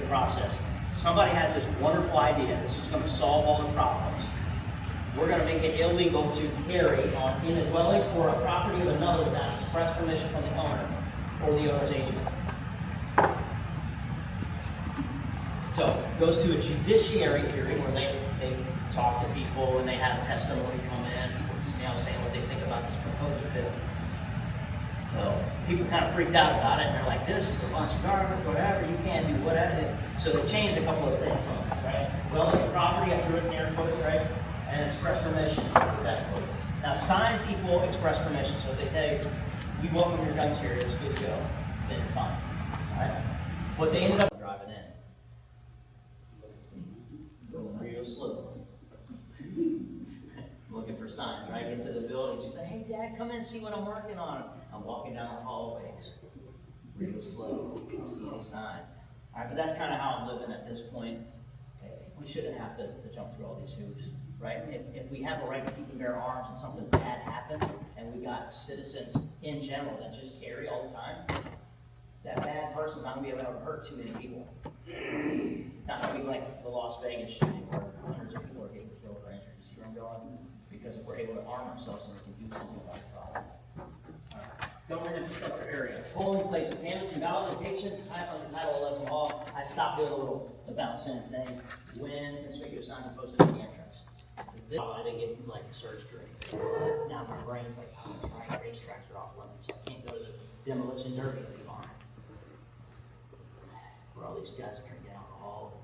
the process. Somebody has this wonderful idea. This is going to solve all the problems. We're going to make it illegal to carry in a dwelling or a property of another without express permission from the owner or the owner's agent. So it goes to a judiciary hearing where they talk to people and they have testimony come in, people email saying what they think about this proposed bill. So people kind of freaked out about it and they're like, this is a bunch of garbage, whatever, you can't do whatever. So they changed a couple of things, right? Well, like property, I threw it in air quotes, right? And express permission, put that quote. Now signs equal express permission, so if they tell you, we welcome your guns here, it's good to go, then you're fine, all right? What they ended up driving in. Going real slow. Looking for signs, right? Get to the building, she said, hey Dad, come in and see what I'm working on. I'm walking down the hallways, real slow, don't see any sign. All right, but that's kind of how I'm living at this point. We shouldn't have to jump through all these hoops, right? If we have a right to keep and bear arms and something bad happens, and we got citizens in general that just carry all the time, that bad person's not going to be able to hurt too many people. It's not going to be like the Las Vegas shooting where hundreds of people are getting killed or injured. You see where I'm going? Because if we're able to arm ourselves, then we can do something about the problem. All right. Government infrastructure area. Polling places. Canvas and ballot locations. I on the Title 11 law. I stopped doing a little bounce in thing. When conspicuous signs are posted at the entrance. I didn't get like surgery. Now my brain's like, oh, that's right, racetracks are off limits, so I can't go to the demolition derby anymore. Where all these guys are drinking alcohol,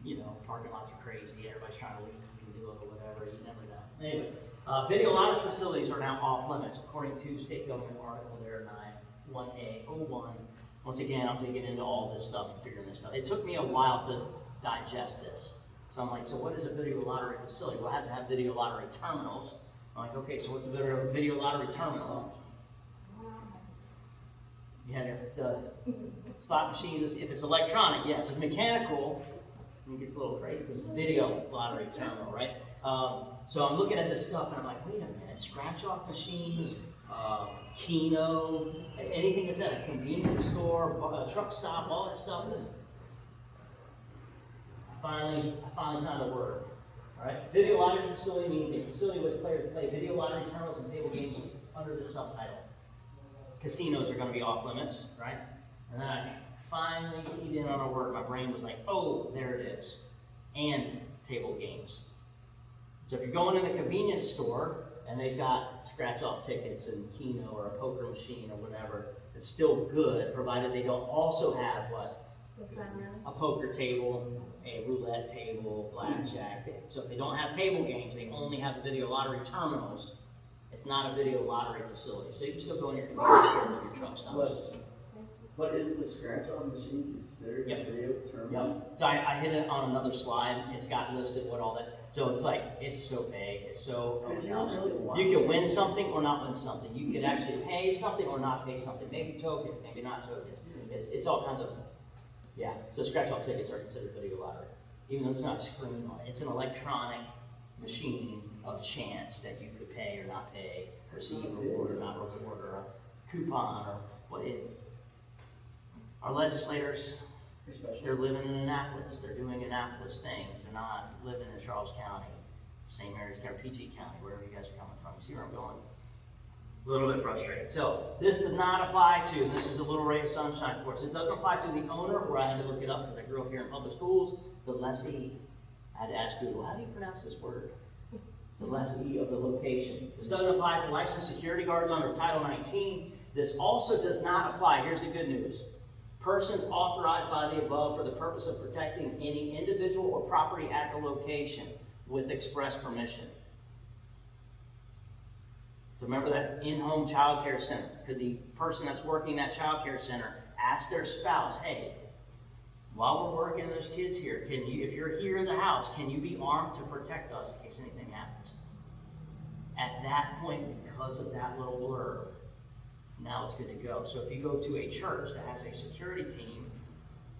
you know, parking lots are crazy, everybody's trying to leave, you can do it or whatever, you never know. Anyway, video lottery facilities are now off limits, according to state government article there, 91A01. Once again, I'm digging into all this stuff and figuring this stuff. It took me a while to digest this. So I'm like, so what is a video lottery facility? Well, it has to have video lottery terminals. I'm like, okay, so what's a video lottery terminal? Yeah, the slot machines, if it's electronic, yes. If it's mechanical, it gets a little crazy because it's video lottery terminal, right? So I'm looking at this stuff and I'm like, wait a minute, scratch-off machines, Keno, anything that's at a convenience store, a truck stop, all that stuff is. I finally found a word. All right, video lottery facility means a facility in which players play video lottery terminals and table games under the subtitle. Casinos are going to be off limits, right? And then I finally keyed in on a word. My brain was like, oh, there it is. And table games. So if you're going in the convenience store and they've got scratch-off tickets and Keno or a poker machine or whatever, it's still good, provided they don't also have what? A poker table, a roulette table, blackjack. So if they don't have table games, they only have the video lottery terminals. It's not a video lottery facility. So you can still go in your convenience stores or your truck stops. What is the scratch-off machine considered a video terminal? Yep. So I hit it on another slide. It's got listed what all that. So it's like, it's so vague. It's so you can win something or not win something. You could actually pay something or not pay something. Maybe tokens, maybe not tokens. It's all kinds of, yeah. So scratch-off tickets are considered video lottery. Even though it's not a screen on it. It's an electronic machine of chance that you could pay or not pay, receive a reward or not reward, or a coupon, or what it. Our legislators, they're living in Annapolis. They're doing Annapolis things. They're not living in Charles County, St. Mary's County, PG County, wherever you guys are coming from. You see where I'm going? A little bit frustrated. So this does not apply to, and this is a little ray of sunshine for us, it doesn't apply to the owner, where I had to look it up because I grew up here in public schools, the lessee. I had to ask Google, how do you pronounce this word? The lessee of the location. This doesn't apply to licensed security guards under Title 19. This also does not apply, here's the good news. Persons authorized by the above for the purpose of protecting any individual or property at the location with express permission. So remember that in-home child care center. Could the person that's working that child care center ask their spouse, hey, while we're working, there's kids here, can you, if you're here in the house, can you be armed to protect us in case anything happens? At that point, because of that little blurb, now it's good to go. So if you go to a church that has a security team,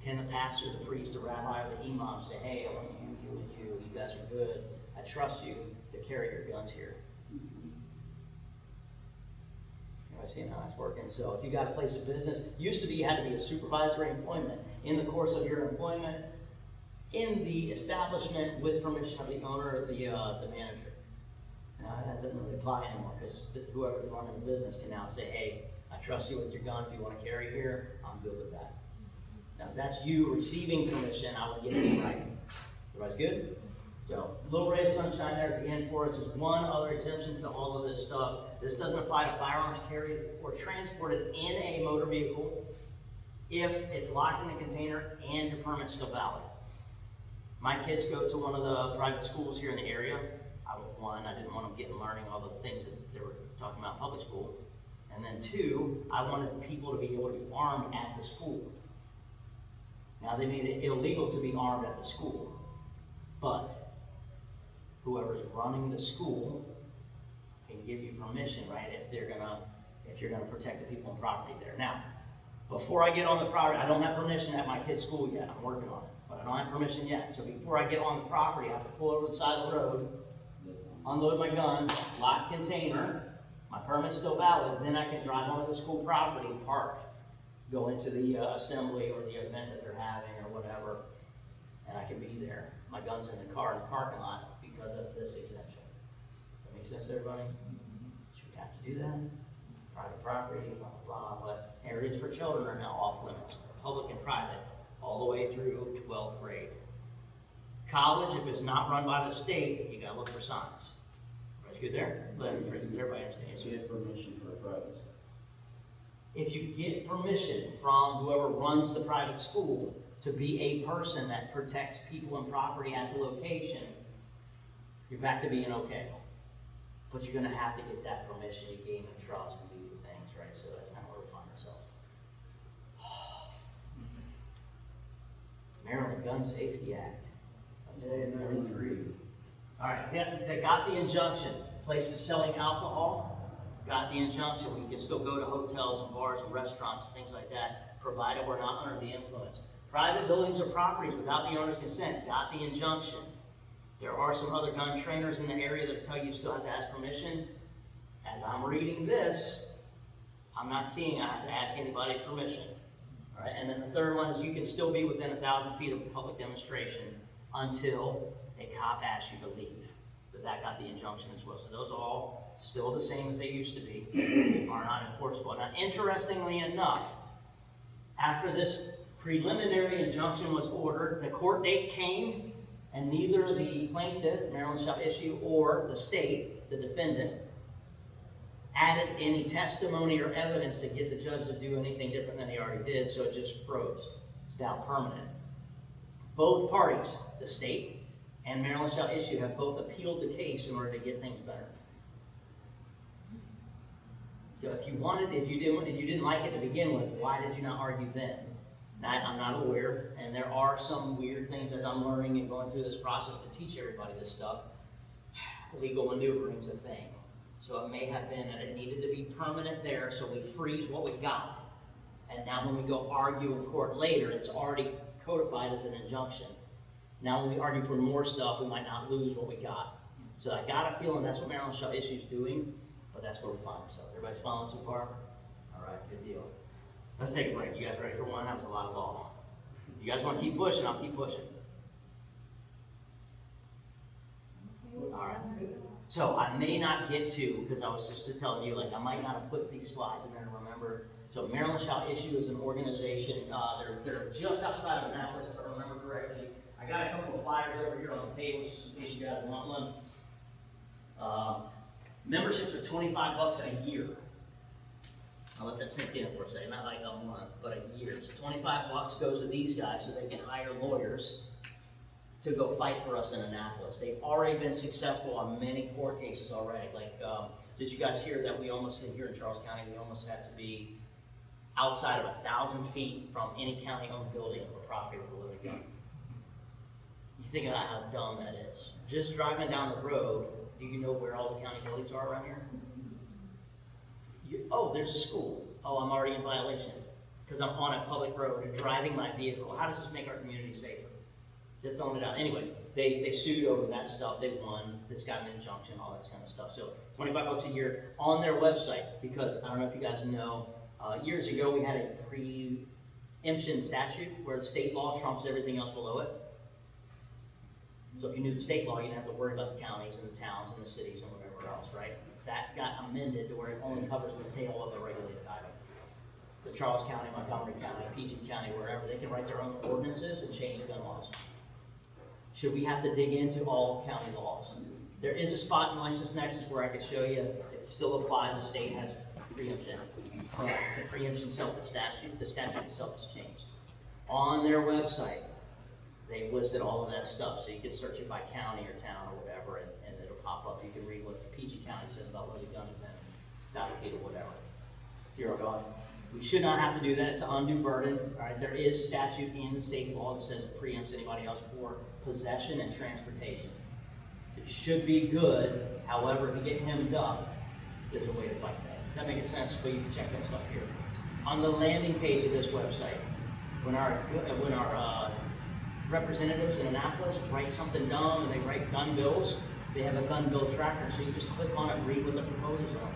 can the pastor, the priest, the rabbi, or the imam say, hey, I want you guys are good, I trust you to carry your guns here. I see how that's working. So if you got a place of business, used to be you had to be a supervisory employment. In the course of your employment, in the establishment with permission of the owner or the manager. Now that doesn't really apply anymore because whoever's running the business can now say, hey, I trust you with your gun. If you want to carry here, I'm good with that. Now if that's you receiving permission, I would get it in writing. Everybody's good? So, a little ray of sunshine there at the end for us is one other exemption to all of this stuff. This doesn't apply to firearms carried or transported in a motor vehicle if it's locked in a container and your permit's still valid. My kids go to one of the private schools here in the area. I didn't want them getting learning all the things that they were talking about in public school. And then two, I wanted people to be able to be armed at the school. Now they made it illegal to be armed at the school, but whoever's running the school can give you permission, right, if you're gonna protect the people and property there. Now, before I get on the property, I don't have permission at my kid's school yet, I'm working on it, but I don't have permission yet. So before I get on the property, I have to pull over the side of the road, unload my gun, lock container, my permit's still valid, then I can drive onto the school property, park, go into the assembly or the event that they're having or whatever, and I can be there. My gun's in the car in the parking lot because of this exemption. That makes sense to everybody? Should we have to do that? Private property, blah, blah, blah, but areas for children are now off limits, public and private, all the way through 12th grade. College, if it's not run by the state, you gotta look for signs. Everybody's good there? Everybody understands? You get permission for a private school. If you get permission from whoever runs the private school to be a person that protects people and property at the location, you're back to being okay. But you're gonna have to get that permission, you gain the trust and do the things, right? So that's kind of where we find ourselves. Maryland Gun Safety Act. Day 93. All right, they got the injunction. Places selling alcohol got the injunction. We can still go to hotels and bars and restaurants and things like that, provided we're not under the influence. Private buildings or properties without the owner's consent got the injunction. There are some other gun trainers in the area that tell you still have to ask permission. As I'm reading this, I'm not seeing I have to ask anybody permission. All right, and then the third one is you can still be within 1,000 feet of a public demonstration until a cop asks you to leave. But that got the injunction as well. So those are all still the same as they used to be. They are not enforceable. Now, interestingly enough, after this preliminary injunction was ordered, the court date came, and neither the plaintiff, Maryland shall issue, or the state, the defendant, added any testimony or evidence to get the judge to do anything different than he already did, so it just froze. It's now permanent. Both parties, the state and Maryland shall issue, have both appealed the case in order to get things better. So if you didn't like it to begin with, why did you not argue then? Now, I'm not aware, and there are some weird things as I'm learning and going through this process to teach everybody this stuff. Legal maneuvering is a thing. So it may have been that it needed to be permanent there, so we freeze what we got. And now when we go argue in court later, it's already codified as an injunction. Now when we argue for more stuff, we might not lose what we got. So I got a feeling that's what Maryland shall issue is doing, but that's where we find ourselves. Everybody's following so far? All right, good deal. Let's take a break. You guys ready for one? That was a lot of law. You guys want to keep pushing? I'll keep pushing. All right. So I may not get to, because I was just telling you, like I might not have put these slides in there to remember. So Maryland shall issue is an organization. They're just outside of Annapolis, if I remember correctly. I got a couple of flyers over here on the table, just in case you guys want one. Memberships are $25 a year. I'll let that sink in for a second, not like a month, but a year. So $25 goes to these guys so they can hire lawyers to go fight for us in Annapolis. They've already been successful on many court cases already. Like, did you guys hear that we almost, here in Charles County, we almost had to be outside of 1,000 feet from any county-owned building or property with a loaded gun? You think about how dumb that is. Just driving down the road, do you know where all the county buildings are around here? Oh, there's a school. Oh, I'm already in violation because I'm on a public road and driving my vehicle. How does this make our community safer? Just throwing it out. Anyway, they sued over that stuff. They won. This got an injunction, all that kind of stuff. So $25 a year on their website, because I don't know if you guys know, years ago we had a preemption statute where the state law trumps everything else below it. So if you knew the state law, you didn't have to worry about the counties and the towns and the cities and whatever else, right? That got amended to where it only covers the sale of a regulated item. So Charles County, Montgomery County, PG County, wherever, they can write their own ordinances and change gun laws. Should we have to dig into all county laws? There is a spot in LexisNexis where I could show you it still applies. The state has preemption. The preemption itself, the statute itself has changed. On their website, they've listed all of that stuff, so you can search it by county or town or whatever, and it'll pop up. You can read what PG County says about loaded guns and fabricated whatever. Zero gun. We should not have to do that. It's an undue burden. All right, there is statute in the state law that says it preempts anybody else for possession and transportation. It should be good. However, if you get hemmed up, there's a way to fight that. Does that make sense? But you can check that stuff here. On the landing page of this website, when our representatives in Annapolis write something dumb and they write gun bills, they have a gun bill tracker, so you just click on it and read what the proposals are.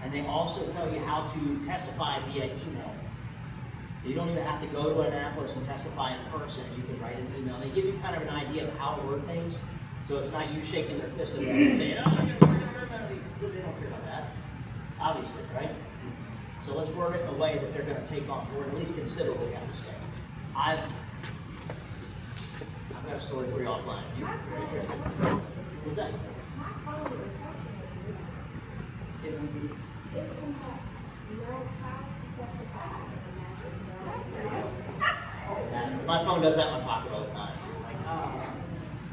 And they also tell you how to testify via email. So you don't even have to go to Annapolis and testify in person. You can write an email. They give you kind of an idea of how to word things, so it's not you shaking their fist at them and saying, oh, you're going to hurt me. They don't care about that, obviously, right? So let's word it in a way that they're going to take on board, at least consider what we have to say. I've got a story for you offline. You're interested? What's that? My phone does that in my pocket all the time. Like, oh.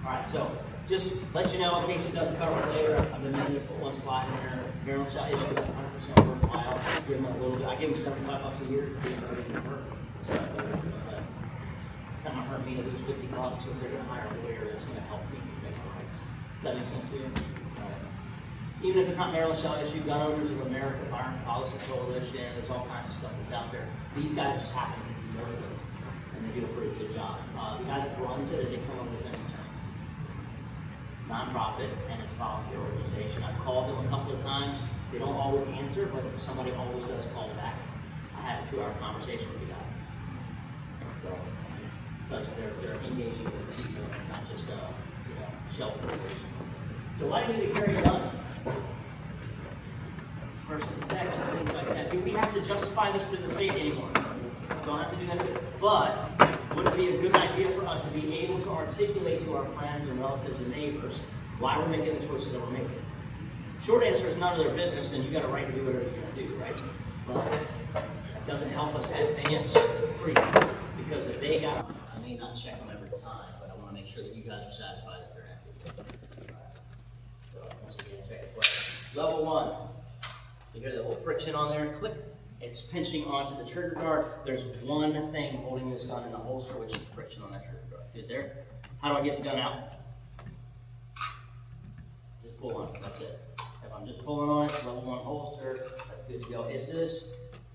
All right, so just let you know, in case it doesn't cover it later, I've been meaning to put one slide in there. Barrel shot issue, 100% worthwhile. Give them a little bit. I give them $75 a year. So, kind of hurt me to lose $50 if they're going to hire a lawyer that's going to help me make my rights. Does that make sense to you? Even if it's not Maryland Shall Issue, Gun Owners of America, Firearm Policy Coalition, there's all kinds of stuff that's out there. These guys just happen to be worth it, and they do a pretty good job. The guy that runs it is a criminal defense attorney, nonprofit, and it's a volunteer organization. I've called them a couple of times. They don't always answer, but somebody always does call back. I had a 2-hour conversation with the guy. So they're engaging with people. It's not just a shelter organization. So why do you need to carry a gun? Person protection, things like that. Do we have to justify this to the state anymore? Don't have to do that too. But would it be a good idea for us to be able to articulate to our friends and relatives and neighbors why we're making the choices that we're making? Short answer is none of their business, and you got a right to do whatever you're going to do, right? But it doesn't help us advance freedom, because if they got, I may not check them every time, but I want to make sure that you guys are satisfied that they're happy. So once again, check it twice. Level 1. You hear the little friction on there, click. It's pinching onto the trigger guard. There's one thing holding this gun in the holster, which is friction on that trigger guard. Good there? How do I get the gun out? Just pull on it, that's it. If I'm just pulling on it, level 1 holster, that's good to go. Is this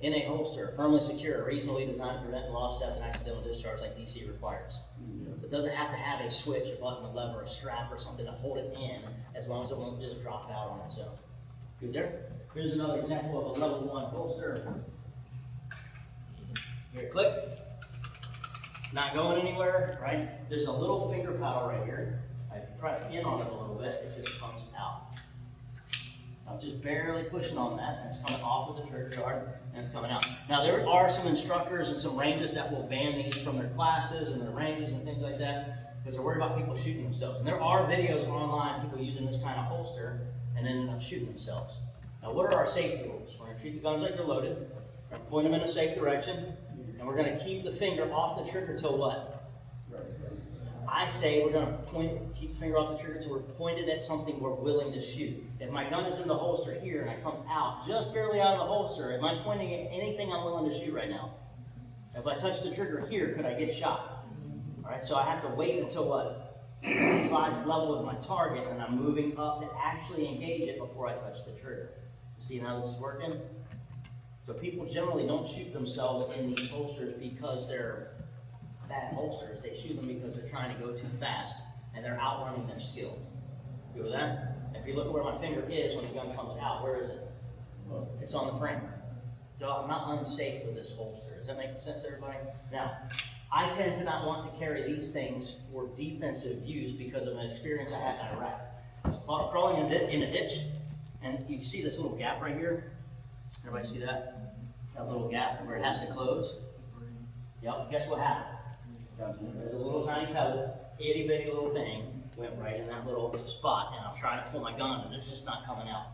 in a holster, firmly secure, reasonably designed to prevent lost, theft, and accidental discharge like DC requires? It doesn't have to have a switch, a button, a lever, a strap, or something to hold it in, as long as it won't just drop out on its own. Good there? Here's another example of a level 1 holster. Here, click. Not going anywhere, right? There's a little finger paddle right here. I press in on it a little bit, it just comes out. I'm just barely pushing on that, and it's coming off of the trigger guard, and it's coming out. Now, there are some instructors and some ranges that will ban these from their classes and their ranges and things like that, because they're worried about people shooting themselves. And there are videos online, people using this kind of holster, and then end up shooting themselves. Now, what are our safety rules? We're going to treat the guns like they're loaded. We're going to point them in a safe direction, and we're going to keep the finger off the trigger till what? I say we're going to keep the finger off the trigger till we're pointed at something we're willing to shoot. If my gun is in the holster here and I come out, just barely out of the holster, am I pointing at anything I'm willing to shoot right now? If I touch the trigger here, could I get shot? All right, so I have to wait until what? Slide level with my target, and I'm moving up to actually engage it before I touch the trigger. See how this is working? So people generally don't shoot themselves in these holsters because they're bad holsters. They shoot them because they're trying to go too fast and they're outrunning their skill. You with that? If you look at where my finger is when the gun comes out, where is it? It's on the frame. So I'm not unsafe with this holster. Does that make sense to everybody? Now, I tend to not want to carry these things for defensive use because of an experience I had in Iraq. I was crawling in a ditch, and you see this little gap right here? Everybody see that? That little gap where it has to close? Yep, guess what happened? There's a little tiny pebble, itty bitty little thing, went right in that little spot, and I'm trying to pull my gun, and this is not coming out.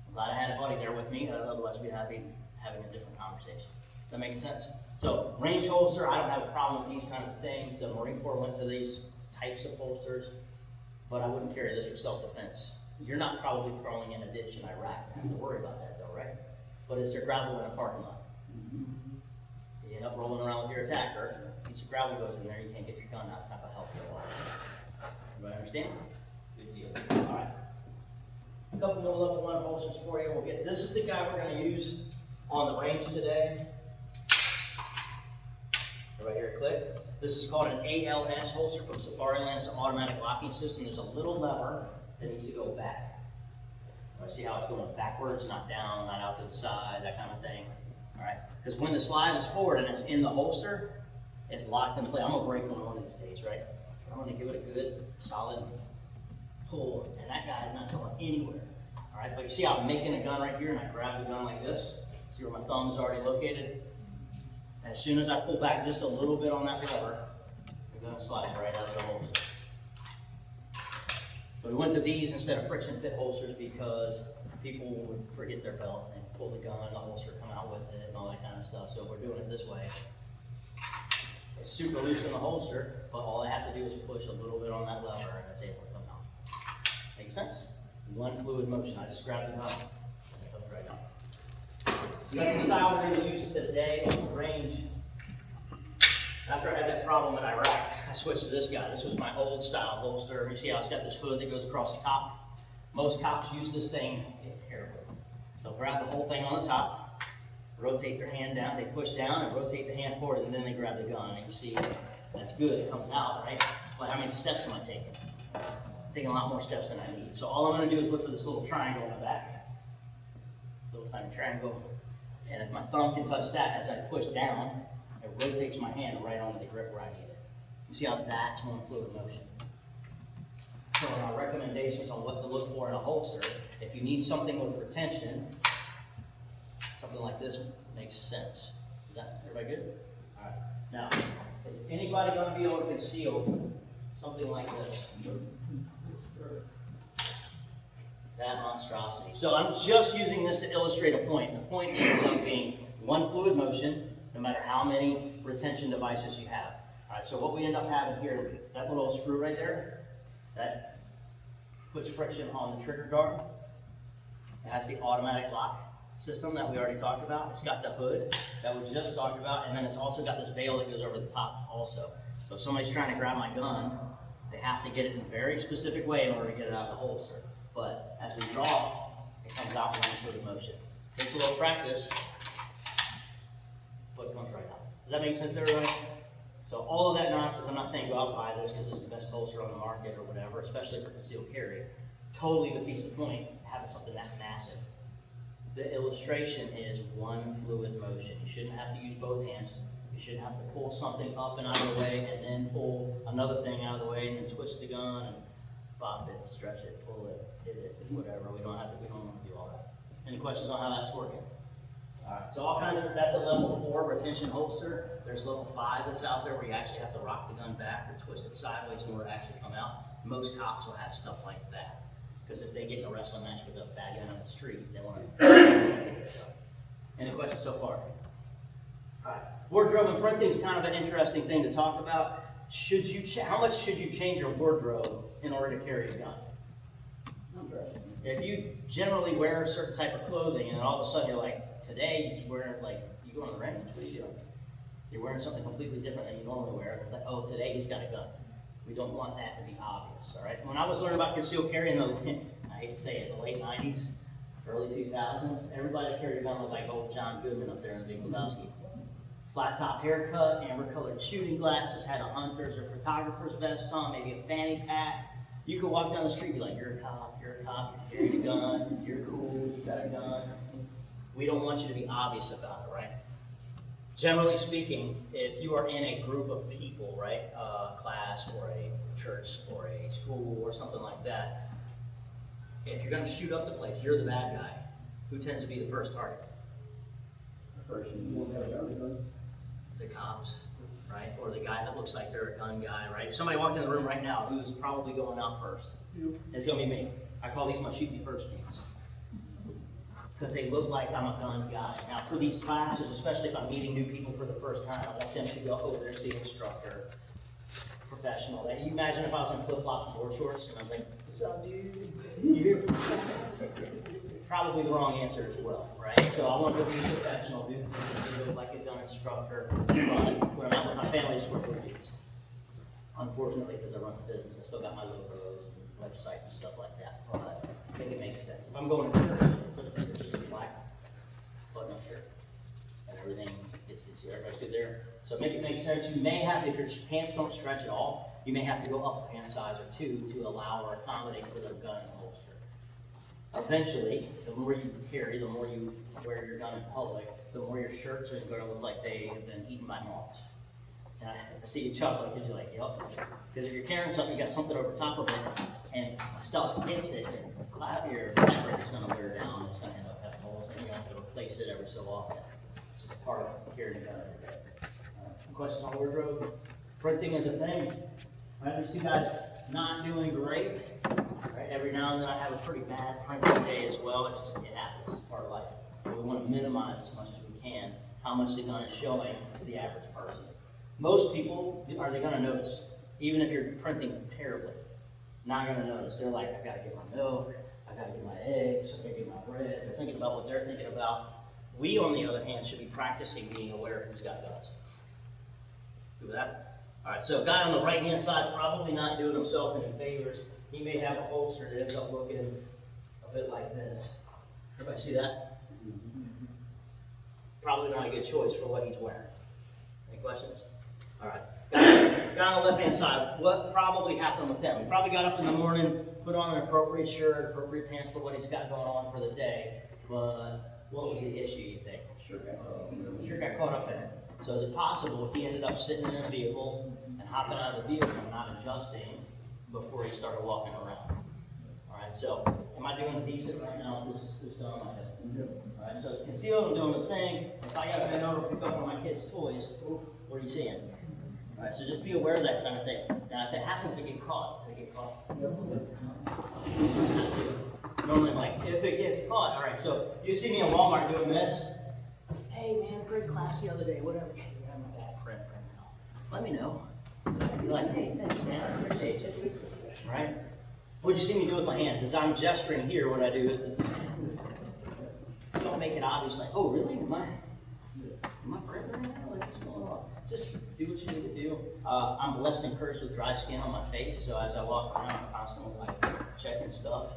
I'm glad I had a buddy there with me, otherwise we'd have been having a different conversation. Does that make sense? So, range holster, I don't have a problem with these kinds of things. The Marine Corps went to these types of holsters, but I wouldn't carry this for self-defense. You're not probably crawling in a ditch in Iraq. You have to worry about that though, right? But is there gravel in a parking lot? You end up rolling around with your attacker, a piece of gravel goes in there, you can't get your gun out, it's not gonna help you a lot. Everybody understand? Good deal. All right. A couple more level 1 holsters for you. We'll get, this is the guy we're gonna use on the range today. Right here, click. This is called an ALS holster from Safariland. It's an automatic locking system. There's a little lever that needs to go back. I see how it's going backwards, not down, not out to the side, that kind of thing. All right, because when the slide is forward and it's in the holster, it's locked in place. I'm gonna break one of these days, right? I'm gonna give it a good, solid pull, and that guy is not going anywhere. All right, but you see how I'm making a gun right here, and I grab the gun like this. See where my thumb is already located? As soon as I pull back just a little bit on that lever, the gun slides right out of the holster. So we went to these instead of friction fit holsters because people would forget their belt and pull the gun, the holster come out with it and all that kind of stuff. So we're doing it this way. It's super loose in the holster, but all I have to do is push a little bit on that lever and it's able to come out. Make sense? One fluid motion. I just grabbed the gun and it comes right out. That's the style we're going to use today on the range. After I had that problem in Iraq, I switched to this guy. This was my old style holster. You see how it's got this hood that goes across the top? Most cops use this thing carefully. So grab the whole thing on the top, rotate their hand down, they push down and rotate the hand forward, and then they grab the gun. And you see, that's good, it comes out, right? But how many steps am I taking? I'm taking a lot more steps than I need. So all I'm going to do is look for this little triangle in the back. Little tiny triangle. And if my thumb can touch that as I push down, it rotates my hand right onto the grip where I need it. You see how that's one fluid motion. So in our recommendations on what to look for in a holster, if you need something with retention, something like this makes sense. Is that everybody good? All right. Now, is anybody going to be able to conceal something like this? That monstrosity. So I'm just using this to illustrate a point. The point ends up being one fluid motion, no matter how many retention devices you have. All right, so what we end up having here, that little screw right there, that puts friction on the trigger guard. It has the automatic lock system that we already talked about. It's got the hood that we just talked about, and then it's also got this bail that goes over the top also. So if somebody's trying to grab my gun, they have to get it in a very specific way in order to get it out of the holster. But as we draw, it comes out in one fluid motion. Takes a little practice, but it comes right out. Does that make sense to everybody? So all of that nonsense, I'm not saying go out and buy this because it's the best holster on the market or whatever, especially for concealed carry. Totally defeats the point of having something that massive. The illustration is one fluid motion. You shouldn't have to use both hands. You shouldn't have to pull something up and out of the way and then pull another thing out of the way and then twist the gun and bop it, stretch it, pull it, hit it, whatever. We don't want to do all that. Any questions on how that's working? All right, so all kinds of, that's a level 4 retention holster. There's level 5 that's out there where you actually have to rock the gun back or twist it sideways in order to actually come out. Most cops will have stuff like that. Because if they get in a wrestling match with a bad gun on the street, they want to. Any questions so far? All right. Wardrobe and printing is kind of an interesting thing to talk about. Should you how much should you change your wardrobe in order to carry a gun? If you generally wear a certain type of clothing and all of a sudden you're like, today he's wearing, like, you go on the range, what are you doing? You're wearing something completely different than you normally wear. Like, oh, today he's got a gun. We don't want that to be obvious, all right? When I was learning about concealed carry in the, I hate to say it, the late 90s, early 2000s, everybody that carried a gun looked like old John Goodman up there in the Big Lebowski. flat top haircut, amber colored shooting glasses, had a hunter's or photographer's vest on, maybe a fanny pack. You could walk down the street and be like, you're a cop, you're carrying a gun, you're cool, you got a gun. We don't want you to be obvious about it, right? Generally speaking, if you are in a group of people, right, a class or a church or a school or something like that, if you're going to shoot up the place, you're the bad guy. Who tends to be the first target? The person who won't have a gun. The cops, right? Or the guy that looks like they're a gun guy, right? If somebody walked in the room right now, who's probably going out first? It's going to be me. I call these my shoot me first pants. Because they look like I'm a gun guy. Now, for these classes, especially if I'm meeting new people for the first time, I want them to go, oh, there's the instructor, professional. Like, you imagine if I was in flip-flops and board shorts, and I was like, what's up, dude? You here for class? Probably the wrong answer as well, right? So I want to be professional, do things look like a gun instructor. But when I'm out with my family, I just wear blue jeans. Unfortunately, because I run the business, I still got my logo and website and stuff like that. But I think it makes sense. If I'm going to church, it's just a black button-up shirt, and everything gets everybody's good there. So make it make sense. You may have, if your pants don't stretch at all, you may have to go up a pant size or two to allow or accommodate for the gun in the holster. Eventually, the more you carry, the more you wear your gun in public, the more your shirts are going to look like they have been eaten by moths. And I see you chuckling because you're like, yep. Because if you're carrying something, you got something over top of it, and stuff hits it, your fabric is going to wear down. It's going to end up having holes, and you have to replace it every so often. It's just part of carrying a gun every day. Questions on wardrobe? Printing is a thing. Right, these two guys not doing great. Right, every now and then I have a pretty bad printing day as well. It happens. It's part of life. But we want to minimize as much as we can how much the gun is showing to the average person. Most people, are they going to notice? Even if you're printing terribly, not going to notice. They're like, I got to get my milk, I got to get my eggs, I got to get my bread. They're thinking about what they're thinking about. We, on the other hand, should be practicing being aware of who's got guns. Do that? All right, so a guy on the right-hand side probably not doing himself any favors. He may have a holster that ends up looking a bit like this. Everybody see that? Probably not a good choice for what he's wearing. Any questions? All right. Guy on the left-hand side, what probably happened with him? He probably got up in the morning, put on an appropriate shirt, appropriate pants for what he's got going on for the day, but what was the issue, you think? Sure got caught up in it. So is it possible he ended up sitting in his vehicle and hopping out of the vehicle and not adjusting before he started walking around? All right, so am I doing decent right now with this gun on my head? All right, so it's concealed, I'm doing the thing. If I got to bend over to pick up one of my kids' toys, what are you seeing? All right, so just be aware of that kind of thing. Now, if it happens to get caught, they get caught. Normally, I'm like, if it gets caught, all right, so you see me in Walmart doing this. Hey, man, great class the other day, whatever. Hey, you have my bad print now. Let me know. So I'd be like, hey, thanks, man, I appreciate you. Right? What'd you see me do with my hands? As I'm gesturing here, what I do is this. Don't make it obvious, like, oh, really? Am I printing right now? Like, what's going on? Just do what you need to do. I'm blessed and cursed with dry skin on my face, so as I walk around, I'm constantly like checking stuff,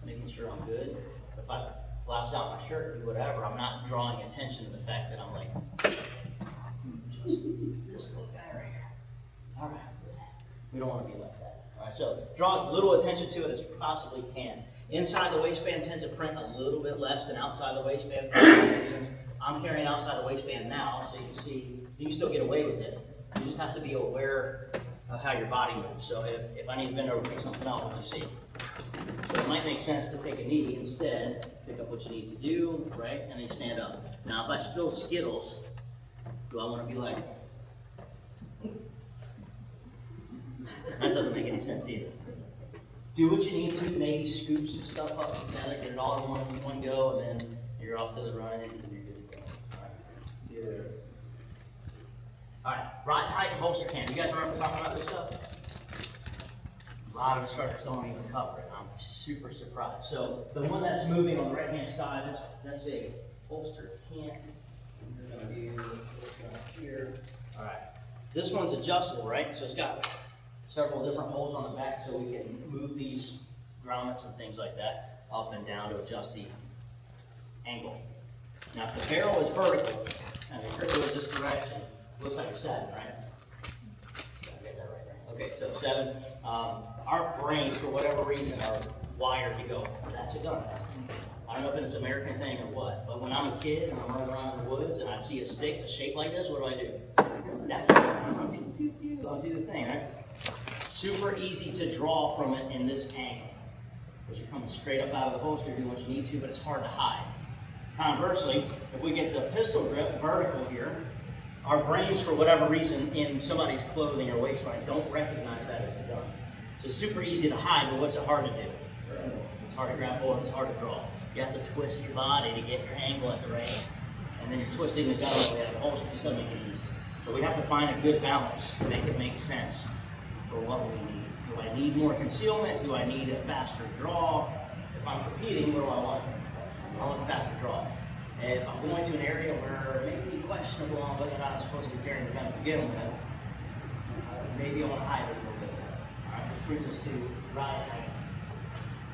making sure I'm good. If I blouse out my shirt, do whatever, I'm not drawing attention to the fact that I'm like, just this little guy right here. All right, we don't want to be like that. All right, so draw as little attention to it as you possibly can. Inside the waistband tends to print a little bit less than outside the waistband for reasons. I'm carrying outside the waistband now, so you can see, you can still get away with it. You just have to be aware of how your body moves. So if I need to bend over and pick something out, what you see. So it might make sense to take a knee instead, pick up what you need to do, right, and then stand up. Now, if I spill Skittles, do I want to be like, that doesn't make any sense either. Do what you need to, maybe scoop some stuff up together, get it all in one go, and then you're off to the run, and you're good to go. All right. All right, right height and holster cam. You guys remember talking about this stuff? A lot of instructors don't even cover it. I'm super surprised. So the one that's moving on the right-hand side, that's a holster cant. You're going to do here. All right. This one's adjustable, right? So it's got several different holes on the back, so we can move these grommets and things like that up and down to adjust the angle. Now, if the barrel is vertical, and the grip goes this direction. Looks like a 7, right? Gotta get that right there. Okay, so 7. Our brains, for whatever reason, are wired to go, that's a gun. I don't know if it's an American thing or what, but when I'm a kid and I'm running around in the woods and I see a stick, a shape like this, what do? That's a gun. I'll do the thing, right? Super easy to draw from it in this angle. Because you're coming straight up out of the holster, do what you need to, but it's hard to hide. Conversely, if we get the pistol grip vertical here, our brains, for whatever reason, in somebody's clothing or waistline, don't recognize that as a gun. So it's super easy to hide, but what's it hard to do? It's hard to grab hold, it's hard to draw. You have to twist your body to get your angle at the range. And then you're twisting the gun all the way out of the holster, just doesn't make it easy. So we have to find a good balance to make it make sense for what we need. Do I need more concealment? Do I need a faster draw? If I'm competing, what do I want? I want a faster draw. And if I'm going to an area where it may be questionable on whether or not I'm supposed to be carrying the gun to begin with, maybe I want to hide it a little bit. All right, which brings us to right angle.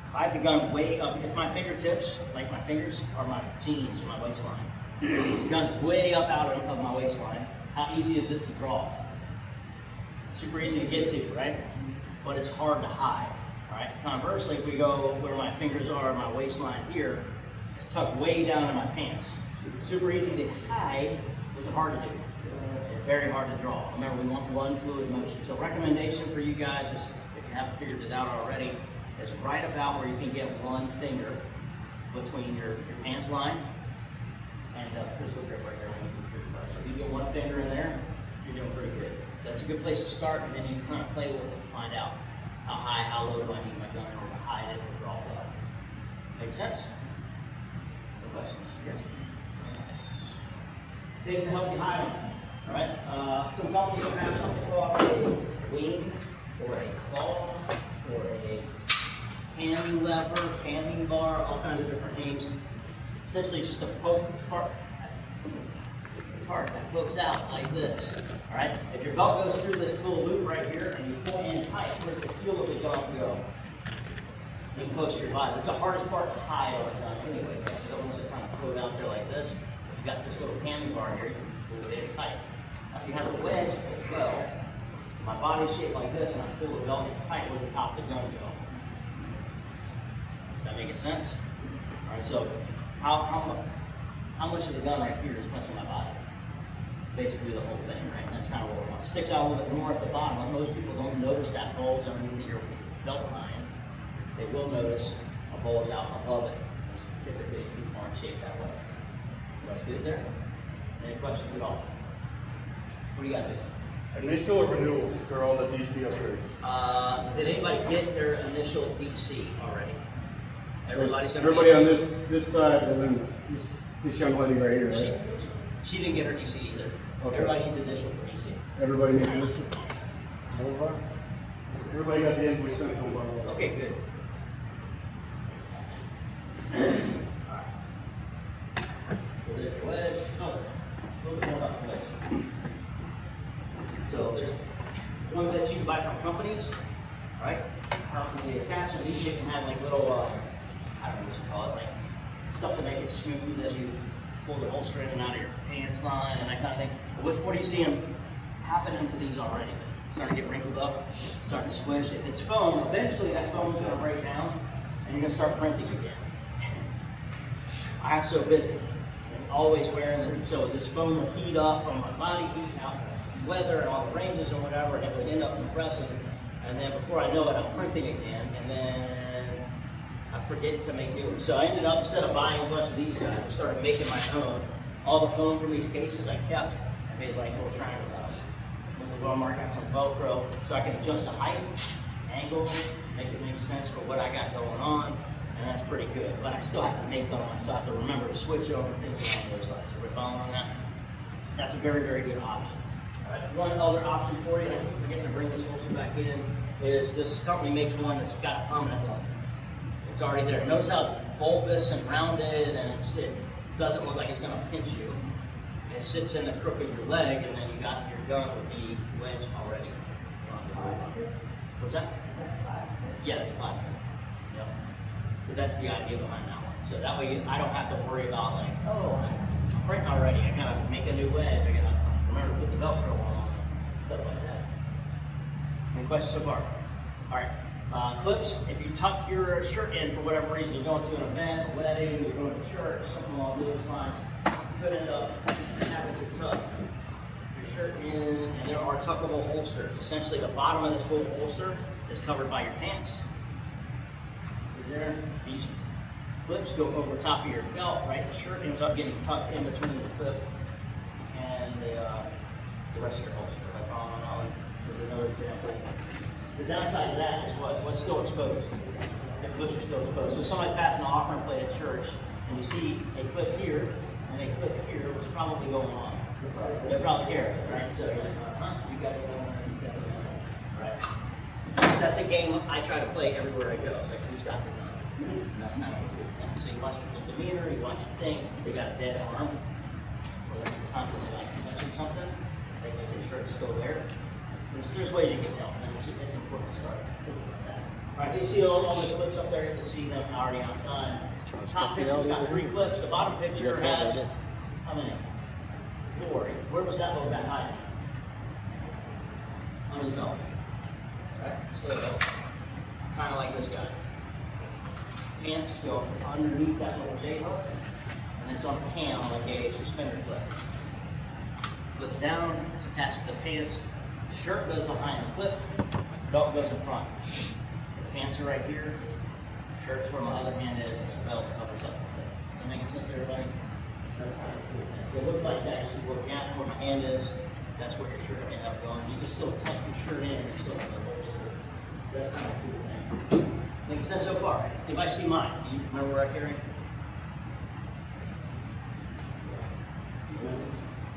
If I have the gun way up, if my fingertips, like my fingers, are my jeans or my waistline, the gun's way up out of my waistline, how easy is it to draw? Super easy to get to, right? But it's hard to hide, all right? Conversely, if we go where my fingers are, my waistline here, it's tucked way down in my pants. Super easy to hide, was hard to do. It's very hard to draw. Remember, we want one fluid motion. So recommendation for you guys is, if you haven't figured it out already, is right about where you can get one finger between your pants line and the pistol grip right there. So if you get one finger in there, you're doing pretty good. That's a good place to start, and then you can kind of play with it and find out how high, how low do I need my gun in order to hide it or draw well. Make sense? No questions? Yes. Things to help you hide them. All right. Some companies will have something called a wing or a claw or a candy lever, candy bar, all kinds of different names. Essentially, it's just a poke part that pokes out like this. All right. If your belt goes through this little loop right here and you pull in tight, where's the feel of the gun go? You can close to your body. It's the hardest part to hide on a gun anyway. So once it kind of float out there like this, you got this little candy bar here. You can pull it in tight. Now, if you have a wedge as well, my body's shaped like this, and I pull the belt tight where the top of the gun go. Does that make sense? All right. So how much of the gun right here is touching my body? Basically the whole thing, right? That's kind of what we want. It sticks out a little bit more at the bottom. Most people don't notice that bulge underneath your belt line. They will notice a bulge out above it. Typically, people aren't shaped that way. Everybody's good there? Any questions at all? What do you got to do? Initial or renewal for all the DC upgrades? Did anybody get their initial DC already? Everybody on this side, and then this young lady right here, right? She didn't get her DC either. Okay. Everybody needs initial for DC. Everybody needs initial. Everybody got the invoice sent home. Okay, good. Alright. So there's your wedge. Oh, a little bit more about the wedge. So there's ones that you can buy from companies, right? They attach, and these you can have like little, I don't know what you call it, like stuff to make it smooth as you pull the holster in and out of your pants line and that kind of thing. But what are you seeing happening to these already? Starting to get wrinkled up, starting to squish. If it's foam, eventually that foam's going to break down and you're going to start printing again. I'm so busy and always wearing it, so this foam will heat up from my body heat out weather and all the ranges and whatever, and it would end up compressing. And then before I know it, I'm printing again, and then I forget to make new ones. So I ended up, instead of buying a bunch of these guys, I started making my own. All the foam from these cases I kept. I made like little triangle dots. Went to Walmart, got some Velcro, so I can adjust the height, angle, make it make sense for what I got going on, and that's pretty good. But I still have to make them. I still have to remember to switch over things along those lines. We're following that. That's a very, very good option. All right. One other option for you, and I keep forgetting to bring this holster back in, is this company makes one that's got a permanent lock. It's already there. Notice how bulbous and rounded, and it doesn't look like it's going to pinch you. It sits in the crook of your leg, and then you got your gun with the wedge already. Plastic? What's that? Is that plastic? Yeah, it's plastic. Yep. So that's the idea behind that one. So that way I don't have to worry about like, oh, print already. I gotta make a new wedge. I gotta remember to put the Velcro on, stuff like that. Any questions so far? All right. Clips, if you tuck your shirt in for whatever reason, you're going to an event, a wedding, you're going to church, something along those lines, you could end up having to tuck your shirt in, and there are tuckable holsters. Essentially, the bottom of this whole holster is covered by your pants. There, these clips go over top of your belt, right? The shirt ends up getting tucked in between the clip and the rest of your holster. Like on is another example. The downside of that is what's still exposed. The clips are still exposed. So if somebody passing an offering plate at church, and you see a clip here and a clip here, what's probably going on? They're probably carrying it, right? So you're like, you got it going on, you got it going on, right? That's a game I try to play everywhere I go. It's like, who's got the gun? And that's kind of a cool thing. So you watch people's demeanor, you watch the thing, they got a dead arm, or they're constantly like touching something, they make sure it's still there. There's ways you can tell, and it's important to start thinking about that. All right, you see all the clips up there, you can see them already outside. The top picture's got 3 clips, the bottom picture has, how many? 4. Where was that little guy hiding? Under the belt. Right, so, kind of like this guy. Pants go underneath that little J-hook, and it's on a cam like a suspender clip. Flips down, it's attached to the pants. The shirt goes behind the clip, belt goes in front. The pants are right here, shirt's where my other hand is, and the belt covers up the clip. Does that make sense to everybody? That's kind of cool. So it looks like that. You see where my hand is, that's where your shirt will end up going. You can still tuck your shirt in and still have the holster. That's kind of a cool thing. Make sense so far? Anybody see mine? Do you remember what I carry?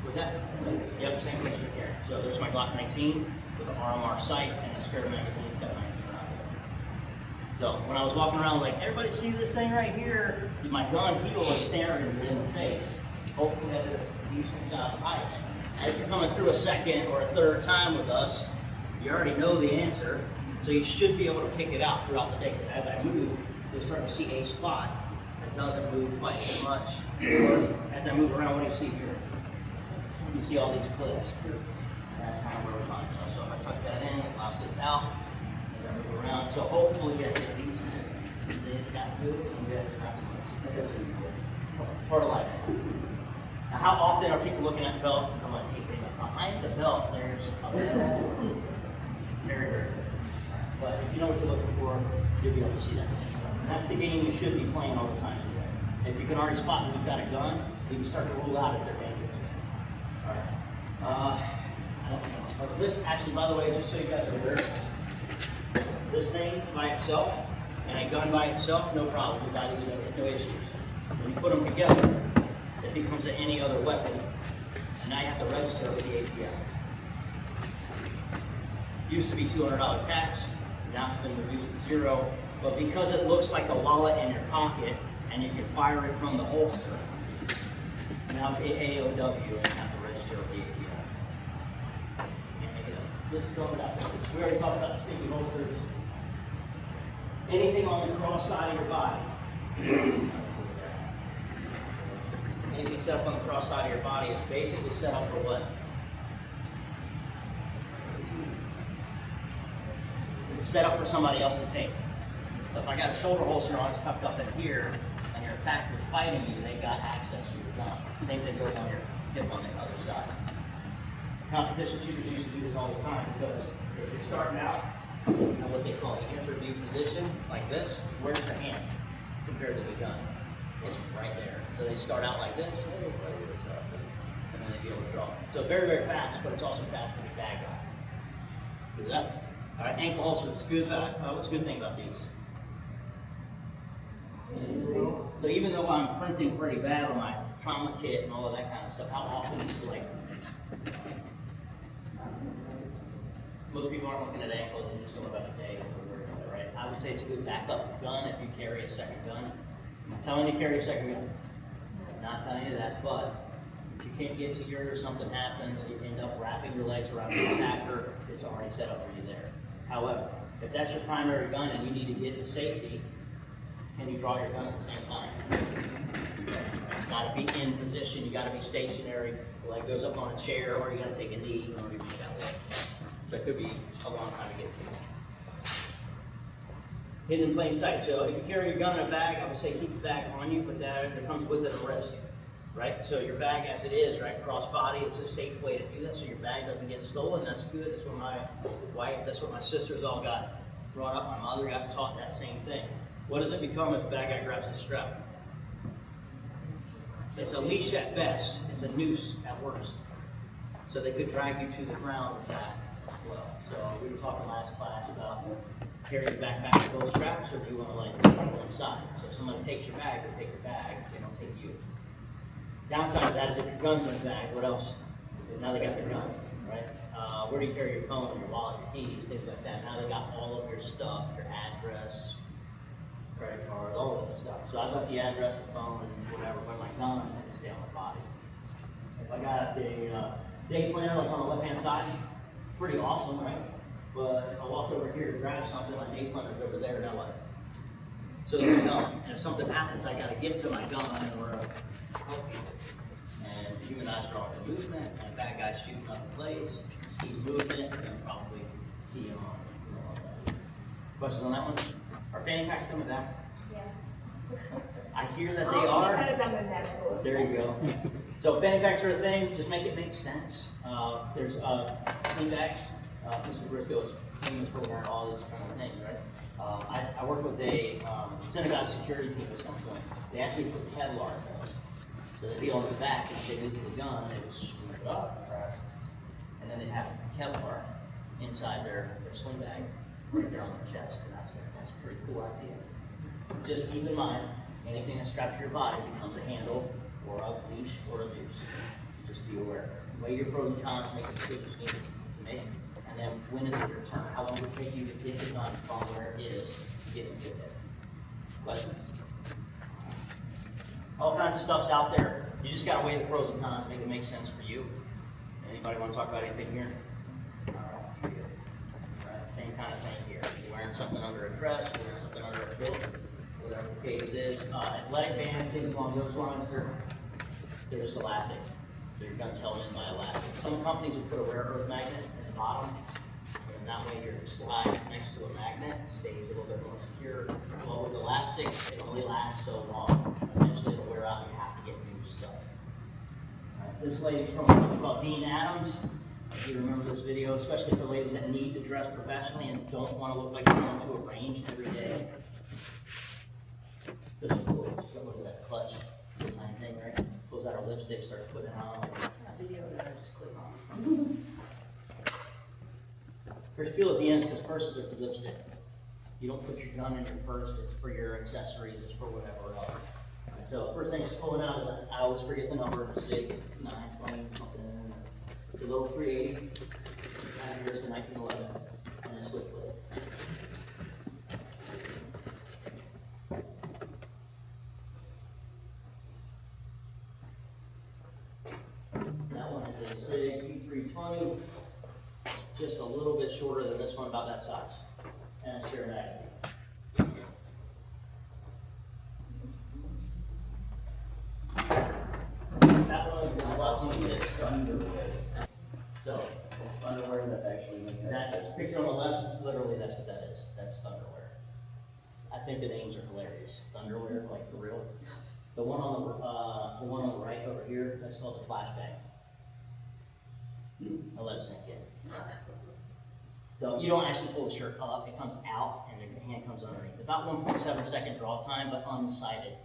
Was that? Yep, same picture here. So there's my Glock 19 with the RMR sight and the spare magazine's got 19 around it. So when I was walking around, like, everybody see this thing right here? My gun heel is staring you in the face. Hopefully that did a decent job of hiding it. As you're coming through a second or a third time with us, you already know the answer, so you should be able to pick it out throughout the day. Because as I move, you'll start to see a spot that doesn't move quite as much. Or as I move around, what do you see here? You see all these clips. And that's kind of where we're going. So if I tuck that in, it allows this out, as I move around. So hopefully you get these things got to do it, and you not so much. That's part of life. Now, how often are people looking at the belt? I'm like, hey, behind the belt, there's a belt. Very, very good. But if you know what you're looking for, you'll be able to see that. And that's the game you should be playing all the time anyway. If you can already spot who's got a gun, you can start to rule out if they're dangerous. All right. I don't know. This actually, by the way, just so you guys are aware, this thing by itself and a gun by itself, no problem. You buy these, no issues. When you put them together, it becomes any other weapon, and now you have to register with the ATF. Used to be $200 tax, now it's been reduced to 0, but because it looks like a wallet in your pocket, and you can fire it from the holster, now it's AOW, and you have to register with the ATF. Can't make it up. Let's throw it out there. We already talked about the sticky holsters. Anything on the cross side of your body. Anything set up on the cross side of your body is basically set up for what? It's set up for somebody else to take. So if I got a shoulder holster on, it's tucked up in here, and your attacker's fighting you, they got access to your gun. Same thing goes on your hip on the other side. Competition shooters used to do this all the time because if you're starting out in what they call the interview position, like this, where's the hand compared to the gun? It's right there. So they start out like this, and then they be able to draw. So very, very fast, but it's also fast for the bad guy. Do that. All right, ankle holsters. Good. What's a good thing about these? So even though I'm printing pretty bad on my trauma kit and all of that kind of stuff, how often is it like? Most people aren't looking at ankles and just going about the day, right? I would say it's a good backup gun if you carry a second gun. I'm not telling you to carry a second gun. I'm not telling you that, but if you can't get to yours, something happens, you end up wrapping your legs around the attacker, it's already set up for you there. However, if that's your primary gun and you need to get to safety, Can you draw your gun at the same time? You gotta be in position, you gotta be stationary, the leg goes up on a chair, or you gotta take a knee in order to make that work. So it could be a long time to get to. Hidden in plain sight. So if you carry your gun in a bag, I would say keep the bag on you, but there comes with it a risk, right? So your bag as it is, right, cross body, it's a safe way to do that so your bag doesn't get stolen. That's good. That's what my wife, that's what my sisters all got brought up. My mother got taught that same thing. What does it become if the bad guy grabs the strap? It's a leash at best. It's a noose at worst. So they could drag you to the ground with that as well. So we were talking last class about carrying your backpack with those straps, or do you want to like go inside? So if somebody takes your bag, they take your bag. They don't take you. Downside of that is if your gun's in the bag, what else? Now they got their gun, right? Where do you carry your phone, your wallet, your keys, things like that? Now they got all of your stuff, your address, credit card, all of that stuff. So I've got the address, the phone, and whatever, but my gun has to stay on my body. If I got a day planner like on the left-hand side, pretty awesome, right? But if I walk over here to grab something, my day planner's over there, now what? So there's my gun. And if something happens, I gotta get to my gun in order to help people. And human eyes are all the movement, and a bad guy shooting up in place, see movement, you can probably key him on. All that. Questions on that one? Are fanny packs coming back? Yes. I hear that they are. There you go. So fanny packs are a thing, just make it make sense. There's sling bags. Mr. Briscoe is famous for wearing all these kind of things, right? I worked with a synagogue security team at some point. They actually put Kevlar in those. So they'd be on the back, and if they moved the gun, they would swoop it up, right? And then they'd have Kevlar inside their sling bag, right there on their chest, and that's a pretty cool idea. Just keep in mind, anything that's strapped to your body becomes a handle, or a leash, or a noose. Just be aware. Weigh your pros and cons, make the decisions you need to make, and then when is it your turn? How long will it take you to get the gun from where it is to get it there? Questions? All kinds of stuff's out there. You just gotta weigh the pros and cons, make it make sense for you. Anybody want to talk about anything here? All right, same kind of thing here. You're wearing something under a dress, you're wearing something under a kilt, whatever the case is. Athletic bands, things along those lines, they're just elastic. So your gun's held in by elastic. Some companies will put a rare earth magnet at the bottom, and that way your slide next to a magnet stays a little bit more secure. Well, with elastic, it only lasts so long. Eventually it'll wear out and you have to get new stuff. This lady's from a company called Dean Adams. If you remember this video, especially for ladies that need to dress professionally and don't want to look like they're going to a range every day. This is cool. So what is that, clutch design thing, right? Pulls out her lipstick, starts putting it on. That video there, just click on. First peel at the ends because purses are for lipstick. You don't put your gun in your purse, it's for your accessories, it's for whatever else. So first thing is pulling out of I always forget the number, 6, 9, 20, something. The little 380, here's the 1911, and a switch blade. That one is a SIG P320, just a little bit shorter than this one, about that size, and a spare magazine. That one is about 26. So, It's underwear that actually make that picture on the left, literally that's what that is. That's Thunderwear. I think the names are hilarious. Thunderwear, like for real. The one on the right over here, that's called the flashbang. I'll let it sink in. So you don't actually pull the shirt up, it comes out and the hand comes underneath. About 1.7 second draw time, but unsighted.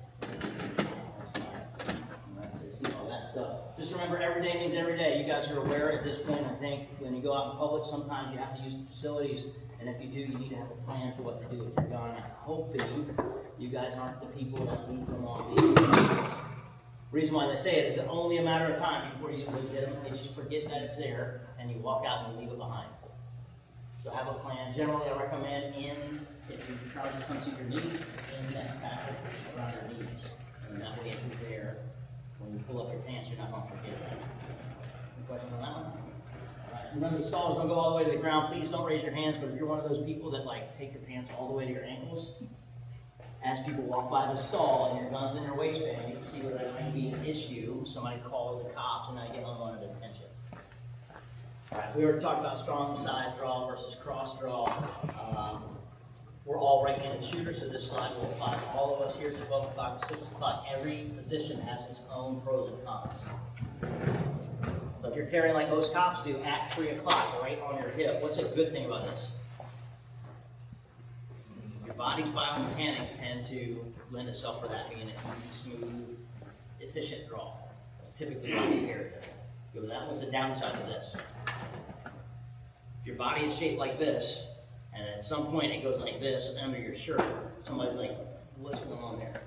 All that stuff. Just remember, every day means every day. You guys are aware at this point, I think, when you go out in public, sometimes you have to use the facilities, and if you do, you need to have a plan for what to do with your gun. I'm hoping you guys aren't the people that leave them on these. Reason why they say it is it's only a matter of time before you get them. You just forget that it's there, and you walk out and you leave it behind. So have a plan. Generally, I recommend if you try to come to your knees, in that packet around your knees. And that way it's there. When you pull up your pants, you're not going to forget it. Any questions on that one? All right. Remember, the saw is going to go all the way to the ground. Please don't raise your hands, but if you're one of those people that like take your pants all the way to your ankles, as people walk by the stall and your gun's in your waistband, you can see where that might be an issue. Somebody calls the cops and I get unwanted attention. All right, we already talked about strong side draw versus cross draw. We're all right-handed shooters, so this slide will apply to all of us here. It's 12 o'clock, 6 o'clock. Every position has its own pros and cons. So if you're carrying like most cops do at 3 o'clock, right on your hip, what's a good thing about this? Your body's biomechanics tend to lend itself for that being a smooth, efficient draw. Typically why you carry it. So that was the downside of this. If your body is shaped like this, and at some point it goes like this under your shirt, somebody's like, what's going on there?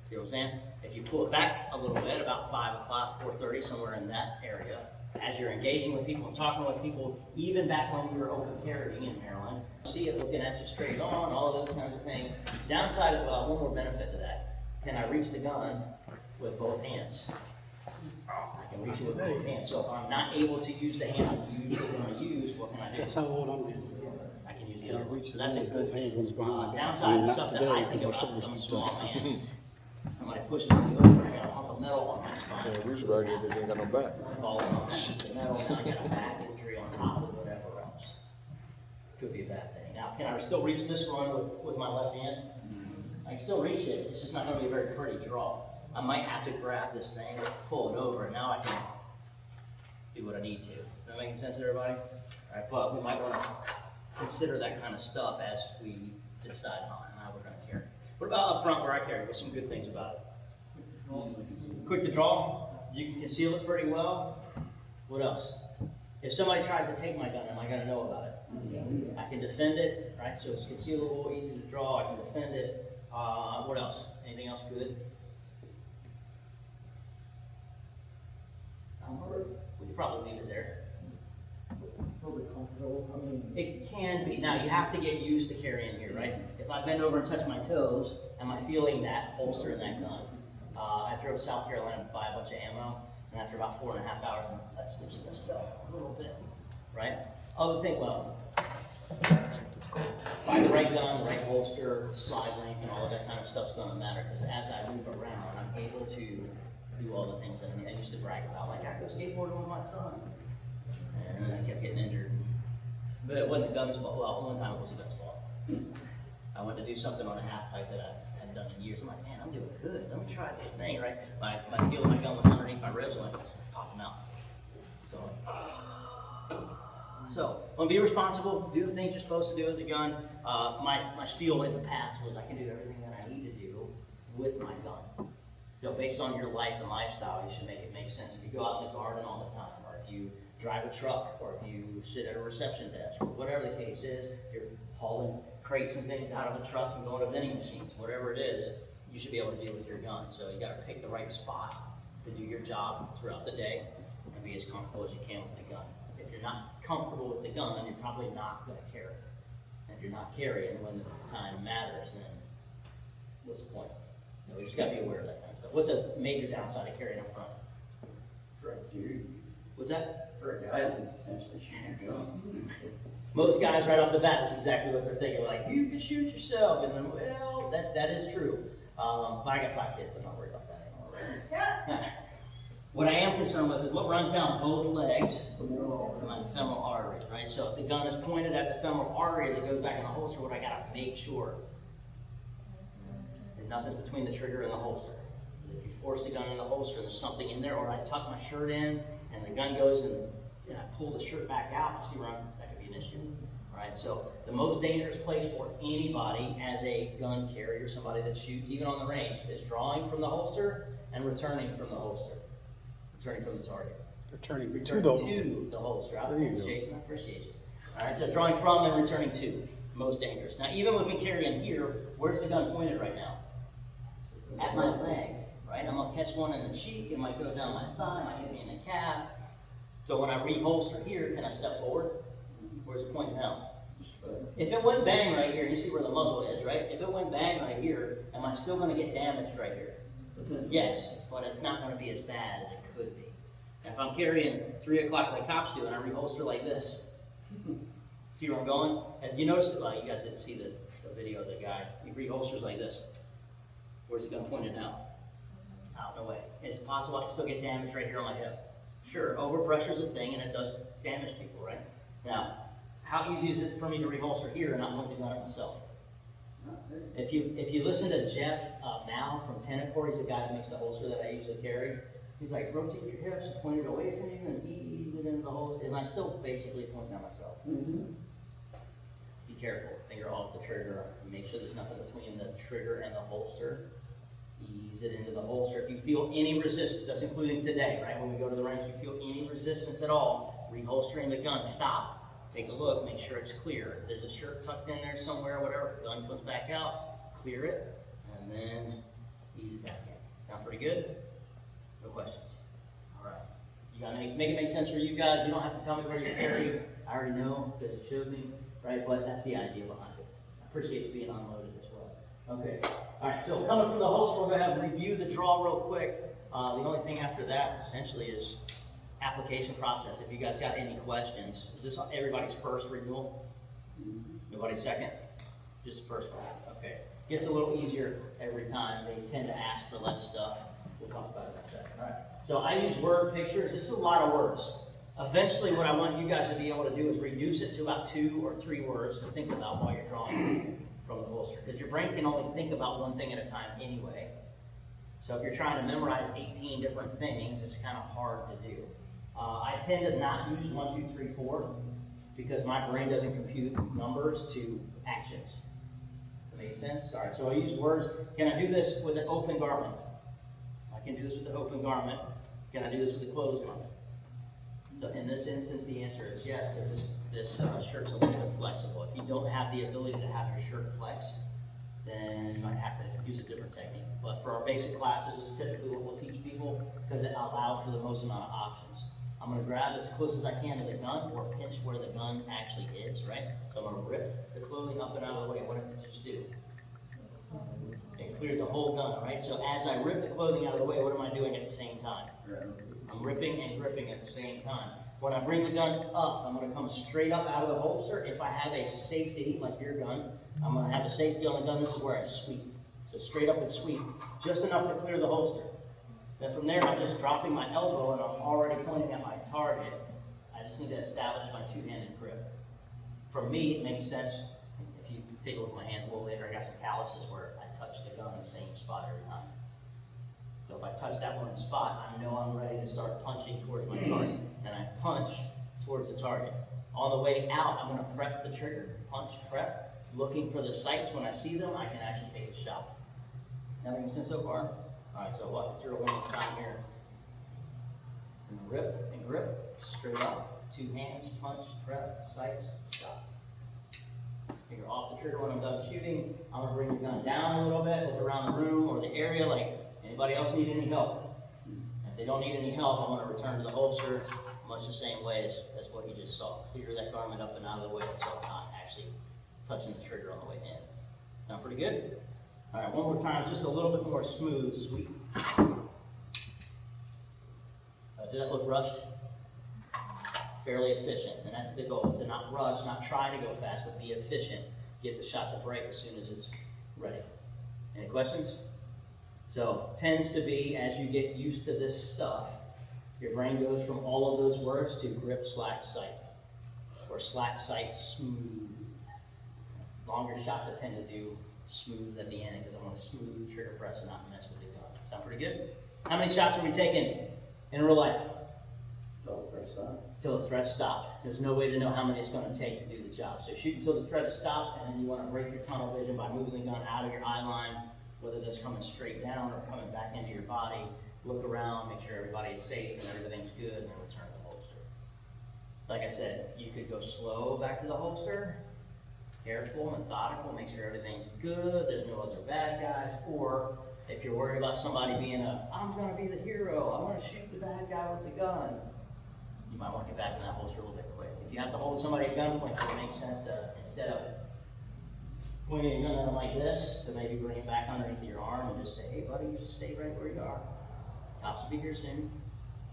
See what I'm saying? If you pull it back a little bit, about 5 o'clock, 4:30, somewhere in that area, as you're engaging with people and talking with people, even back when we were open carrying in Maryland, see it looking at you straight on, all of those kinds of things. Downside of, one more benefit to that. Can I reach the gun with both hands? I can reach it with both hands. So if I'm not able to use the hand I'm usually going to use, what can I do? That's how old I'm getting. I can use the Can I other one. reach So that's a both good hands thing. when it's behind my back? Downside Not stuff that today, I think because my about from a shoulder's too small tight. man. Somebody pushes me over, I got a hunk of metal on my spine. Yeah, reach right here, they ain't got no back. Falling on the metal, now I got a back injury on top of whatever else. Could be a bad thing. Now, can I still reach this one with my left hand? I can still reach it, it's just not gonna be a very pretty draw. I might have to grab this thing, pull it over, and now I can do what I need to. Is that making sense to everybody? All right, but we might wanna consider that kind of stuff as we decide on how we're gonna carry. What about up front where I carry? What's some good things about it? Quick to draw, you can conceal it pretty well. What else? If somebody tries to take my gun, am I gonna know about it? I can defend it, right? So it's concealable, easy to draw, I can defend it. What else? Anything else good? We could probably leave it there. It can be. Now, you have to get used to carrying here, right? If I bend over and touch my toes, am I feeling that holster in that gun? I drove to South Carolina to buy a bunch of ammo, and after about 4.5 hours, let's loosen this belt a little bit, right? Other thing, well, buy the right gun, the right holster, slide length, and all of that kind of stuff's gonna matter, because as I move around, I'm able to do all the things that I used to brag about, like I go skateboarding with my son. And then I kept getting injured. But it wasn't the gun's fault. Well, one time it was the gun's fault. I went to do something on a half pipe that I hadn't done in years. I'm like, man, I'm doing good. Let me try this thing, right? My heel of my gun was underneath my ribs and I popped them out. So, when be responsible, do the things you're supposed to do with the gun. My spiel in the past was I can do everything that I need to do with my gun. So based on your life and lifestyle, you should make it make sense. If you go out in the garden all the time, or if you drive a truck, or if you sit at a reception desk, or whatever the case is, you're hauling crates and things out of a truck and going to vending machines, whatever it is, you should be able to do with your gun. So you gotta pick the right spot to do your job throughout the day and be as comfortable as you can with the gun. If you're not comfortable with the gun, you're probably not gonna carry. And if you're not carrying when the time matters, then what's the point? So we just gotta be aware of that kind of stuff. What's a major downside of carrying up front? For a dude, What's that? for a guy that essentially shoot your gun. Most guys right off the bat, that's exactly what they're thinking, like, you can shoot yourself, and then, well, that is true. But I got 5 kids, I'm not worried about that anymore, right? What I am concerned with is what runs down both legs, my femoral arteries, right? So if the gun is pointed at the femoral artery as it goes back in the holster, what I gotta make sure that nothing's between the trigger and the holster. If you force the gun in the holster and there's something in there, or I tuck my shirt in and the gun goes and I pull the shirt back out, you see where that could be an issue, right? So the most dangerous place for anybody as a gun carrier, somebody that shoots, even on the range, is drawing from the holster and returning from the holster. Returning from the target. Returning to Returning those. to the holster. There you Thanks, go. Jason, I appreciate you. All right, so drawing from and returning to, most dangerous. Now, even with me carrying here, where's the gun pointed right now? At my leg, right? I'm gonna catch one in the cheek, it might go down my thigh, it might hit me in the calf. So when I reholster here, can I step forward? Where's it pointing now? If it went bang right here, you see where the muzzle is, right? If it went bang right here, am I still gonna get damaged right here? Yes, but it's not gonna be as bad as it could be. If I'm carrying 3 o'clock like cops do and I reholster like this, See where I'm going? Have you noticed, well, you guys didn't see the video of the guy, he reholsters like this. Where's the gun pointed now? Out, no way. Is it possible I can still get damage right here on my hip? Sure, overpressure is a thing and it does damage people, right? Now, how easy is it for me to reholster here and not point the gun at myself? If you listen to Jeff Mal from Tenicor, he's the guy that makes the holster that I usually carry. He's like, rotate your hips, point it away from you, and ease it into the holster. And I still basically point at myself. Mm-hmm. Be careful, finger off the trigger. Make sure there's nothing between the trigger and the holster. Ease it into the holster. If you feel any resistance, that's including today, right? When we go to the range, you feel any resistance at all, reholstering the gun, stop. Take a look, make sure it's clear. If there's a shirt tucked in there somewhere, whatever, gun comes back out, clear it, and then ease it back in. Sound pretty good? No questions? All right. You gotta make it make sense for you guys. You don't have to tell me where you carry. I already know because it showed me, right? But that's the idea behind it. I appreciate you being unloaded as well. Okay. All right. So coming from the holster, we're gonna have review the draw real quick. The only thing after that essentially is application process. If you guys got any questions, is this everybody's first renewal? Nobody's second? Just the first one. Okay. Gets a little easier every time. They tend to ask for less stuff. We'll talk about it in a second. All right. So I use word pictures. This is a lot of words. Eventually, what I want you guys to be able to do is reduce it to about 2 or 3 words to think about while you're drawing from the holster. Because your brain can only think about one thing at a time anyway. So if you're trying to memorize 18 different things, it's kind of hard to do. I tend to not use 1, 2, 3, 4 because my brain doesn't compute numbers to actions. Make sense? All right, so I use words. Can I do this with an open garment? I can do this with an open garment. Can I do this with a closed garment? So in this instance, the answer is yes, because this shirt's a little bit flexible. If you don't have the ability to have your shirt flex, then you might have to use a different technique. But for our basic classes, this is typically what we'll teach people because it allows for the most amount of options. I'm going to grab as close as I can to the gun or pinch where the gun actually is, right? So I'm going to rip the clothing up and out of the way. What did it just do? It cleared the whole gun, right? So as I rip the clothing out of the way, what am I doing at the same time? I'm ripping and gripping at the same time. When I bring the gun up, I'm going to come straight up out of the holster. If I have a safety, like your gun, I'm going to have a safety on the gun. This is where I sweep. So straight up and sweep, just enough to clear the holster. Then from there, I'm just dropping my elbow and I'm already pointing at my target. I just need to establish my two-handed grip. For me, it makes sense. If you take a look at my hands a little later, I got some calluses where I touch the gun in the same spot every time. So if I touch that one spot, I know I'm ready to start punching towards my target. And I punch towards the target. On the way out, I'm going to prep the trigger. Punch, prep. Looking for the sights. When I see them, I can actually take a shot. That making sense so far? All right, so I'll walk through it one more time here. And rip and grip. Straight up. 2 hands. Punch, prep, sights, shot. Finger off the trigger when I'm done shooting. I'm going to bring the gun down a little bit, look around the room or the area like, anybody else need any help? If they don't need any help, I'm going to return to the holster much the same way as what you just saw. Clear that garment up and out of the way so I'm not actually touching the trigger on the way in. Sound pretty good? All right, one more time, just a little bit more smooth, sweet. Did that look rushed? Fairly efficient, and that's the goal, is to not rush, not try to go fast, but be efficient. Get the shot to break as soon as it's ready. Any questions? So, tends to be, as you get used to this stuff, your brain goes from all of those words to grip, slack, sight. Or slack, sight, smooth. Longer shots I tend to do smooth at the end because I want to smooth trigger press and not mess with the gun. Sound pretty good? How many shots are we taking in real life? Till the threat stopped. There's no way to know how many it's going to take to do the job. So shoot until the threat is stopped, and then you want to break your tunnel vision by moving the gun out of your eye line, whether that's coming straight down or coming back into your body. Look around, make sure everybody is safe and everything's good, and then return to the holster. Like I said, you could go slow back to the holster, careful, methodical, make sure everything's good, there's no other bad guys, or if you're worried about somebody being I'm going to be the hero, I want to shoot the bad guy with the gun, you might want to get back in that holster a little bit quick. If you have to hold somebody at gunpoint, it makes sense to, instead of pointing a gun at them like this, to maybe bring it back underneath your arm and just say, hey buddy, you just stay right where you are. Cops will be here soon.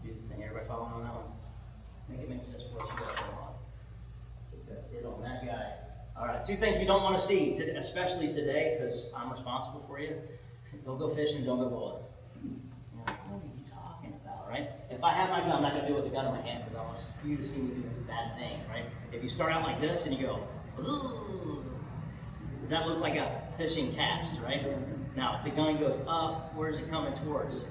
Do the thing. Everybody following on that one? Make it make sense for what you got going on. So That's it on that guy. All right, two things we don't want to see, especially today, because I'm responsible for you. Don't go fishing, don't go bowling. You're like, what are you talking about, right? If I have my gun, I'm not going to do it with the gun in my hand, because I want you to see me do this bad thing, right? If you start out like this and you go, "Zzz," does that look like a fishing cast, right? Now, if the gun goes up, where is it coming towards?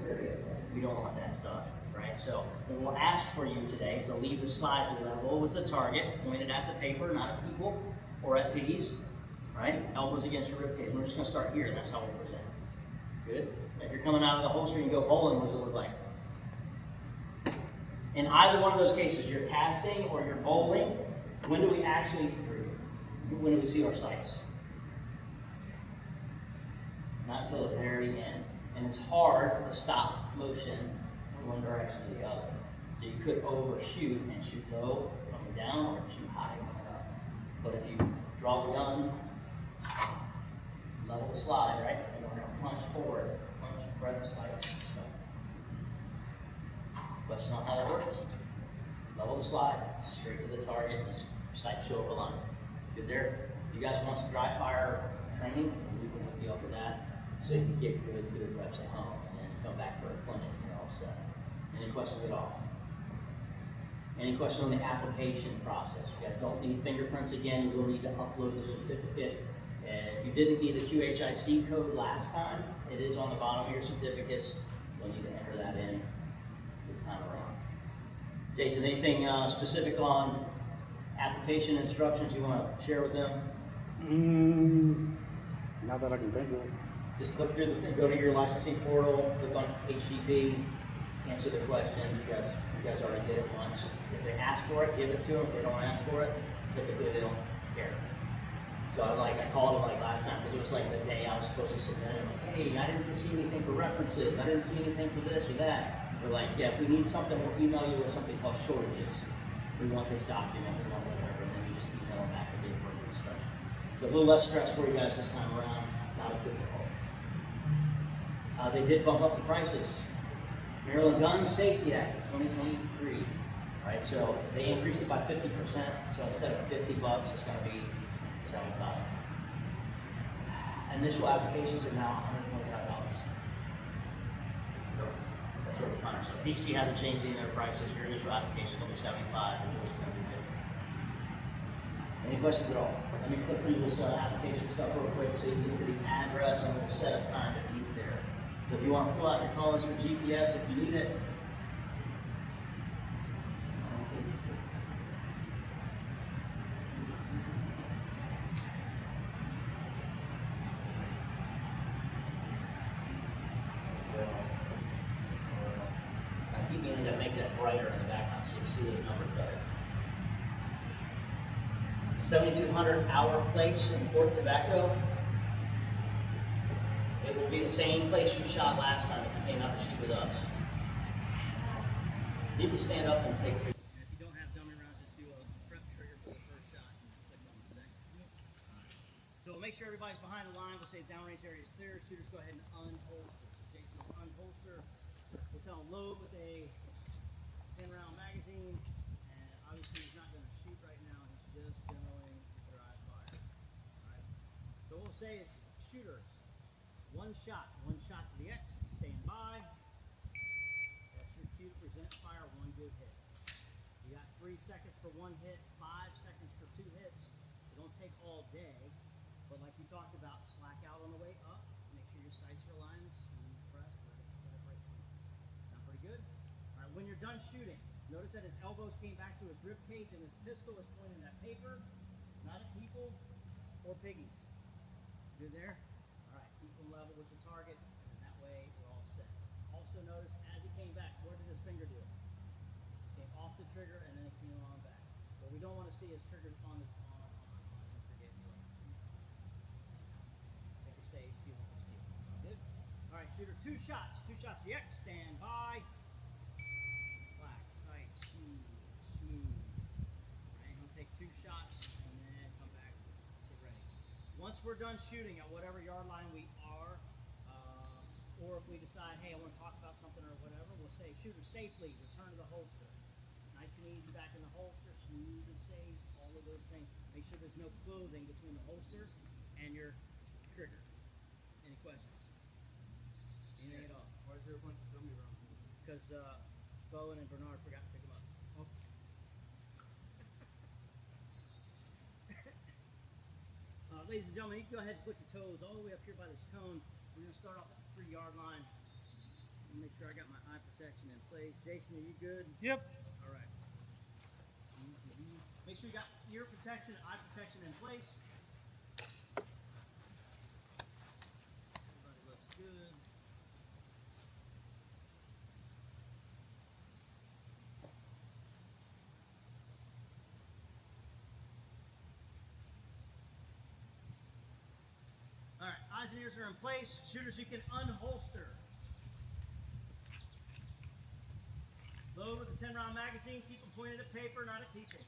We don't want that stuff, right? So what we'll ask for you today is to leave the slide level with the target, pointed at the paper, not at people or at P's, right? Elbows against your rib cage. We're just going to start here, and that's how we present. Good? If you're coming out of the holster and you go bowling, what does it look like? In either one of those cases, you're casting or you're bowling, when do we see our sights? Not until the very end. And it's hard to stop motion from one direction to the other. So you could overshoot and shoot low coming down or shoot high coming up. But if you draw the gun, level the slide, right? And we're going to punch forward, punch right the sight. Question on how that works? Level the slide, straight to the target, and sight show up a line. Good there? You guys want some dry fire training? We can help you up with that. So you can get good reps at home and come back for a clinic, you're all set. Any questions at all? Any questions on the application process? You guys don't need fingerprints again, you will need to upload the certificate. And if you didn't need the QHIC code last time, it is on the bottom of your certificates. You'll need to enter that in this time around. Jason, anything specific on application instructions you want to share with them? Not that I can think of. Just click through go to your licensing portal, click on HDP, answer the question. You guys already did it once. If they ask for it, give it to them. If they don't ask for it, typically they don't care. So I called them like last time because it was like the day I was supposed to submit it. I'm like, hey, I didn't see anything for references. I didn't see anything for this or that. They're like, yeah, if we need something, we'll email you with something called shortages. We want this document, we want whatever, and then you just email them back with the appropriate stuff. It's a little less stress for you guys this time around, not as difficult. They did bump up the prices. Maryland Gun Safety Act of 2023, right? So they increased it by 50%. So instead of $50, it's going to be $75. Initial applications are now $125. So that's what we're finding. So DC hasn't changed any of their prices. Your initial application will be $75. And yours is going to be $50. Any questions at all? Let me click through this application stuff real quick so you can get to the address and we'll set a time to meet there. So if you want to pull out your phones for GPS, if you need it. I keep meaning to make that brighter in the background so you can see the numbers better. 7,200 hour place in Port Tobacco. It will be the same place you shot last time if you came out to shoot with us. You can stand up and take a picture. And if you don't have dummy rounds, just do a prep trigger for the first shot and click on the second. So we'll make sure everybody's behind the line. We'll say downrange area is clear. Shooters go ahead and unholster. Jason will unholster. We'll tell him load with a 10-round magazine. And obviously he's not going to shoot right now. He's just demoing dry fire. Alright. So what we'll say is shooters. One shot to the X, stand by. That's your cue, present fire, one good hit. You got 3 seconds for one hit, 5 seconds for 2 hits. It don't take all day, but like we talked about, slack out on the way up. Make sure your sights are aligned, smooth press, let it break. Sound pretty good? All right, when you're done shooting, notice that his elbows came back to his rib cage and his pistol is pointing at paper, not at people or piggies. Good there? Keep them level with the target, and then that way we're all set. Also notice, as he came back, what did his finger do? Came off the trigger, and then it came on back. What we don't want to see is triggers on and forget you like. Take a stage, feel the steel. Sound good? All right, shooter, 2 shots. 2 shots, the X, stand by. Slack, sight, smooth. All right, he'll take 2 shots, and then come back, get ready. Once we're done shooting at whatever yard line we are, or if we decide, hey, I want to talk about something or whatever, we'll say, shooter safely, return to the holster. Nice and easy back in the holster, smooth and safe, all the those things. Make sure there's no clothing between the holster and your trigger. Any questions? Anything at all? Why is there a bunch of dummy around here? Because Bowen and Bernard forgot to pick them up. Ladies and gentlemen, you can go ahead and put your toes all the way up here by this cone. We're going to start off at the 3-yard line. Make sure I got my eye protection in place. Jason, are you good? Yep. All right. Make sure you got ear protection and eye protection in place. Everybody looks good. All right, eyes and ears are in place. Shooters, you can unholster. Load with a 10-round magazine. Keep them pointed at paper, not at people.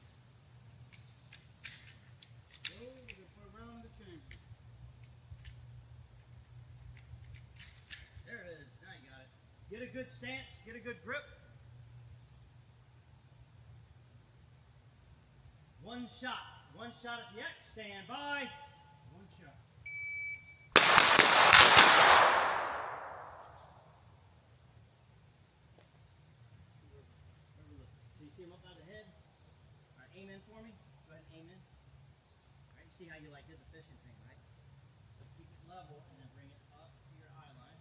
Load around the chamber. There it is. Now you got it. Get a good stance. Get a good grip. One shot. One shot at the X. Stand by. One shot. So you see him up out of the head? All right, aim in for me. Go ahead and aim in. All right, you see how you like did the fishing thing, right? So keep it level and then bring it up to your eye line.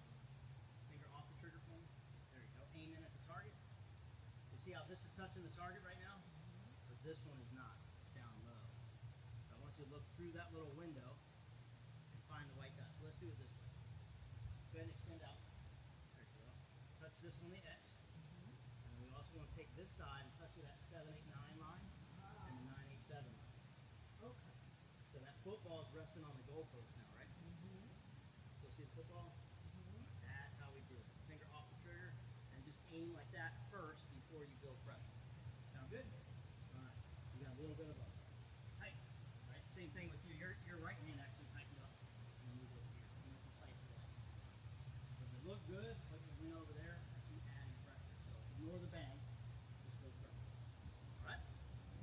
Finger off the trigger for me. There you go. Aim in at the target. You see how this is touching the target right now? But this one is not. It's down low. So I want you to look through that little window and find the white dot. So let's do it this way. Go ahead and extend out. There you go. Touch this on the X. And we also want to take this side and touch that 789 line and the 987 line. Okay. So that football is resting on the goalpost now, right? So see the football? That's how we do it. Finger off the trigger and just aim like that first before you build pressure. Sound good? All right. You got a little bit of a tight. Right? Same thing with you. Your right hand actually tightened up. And then move over here. And that's tight to the left. So if they look good, put your wing over there and keep adding pressure. So ignore the bang. Just build pressure. All right?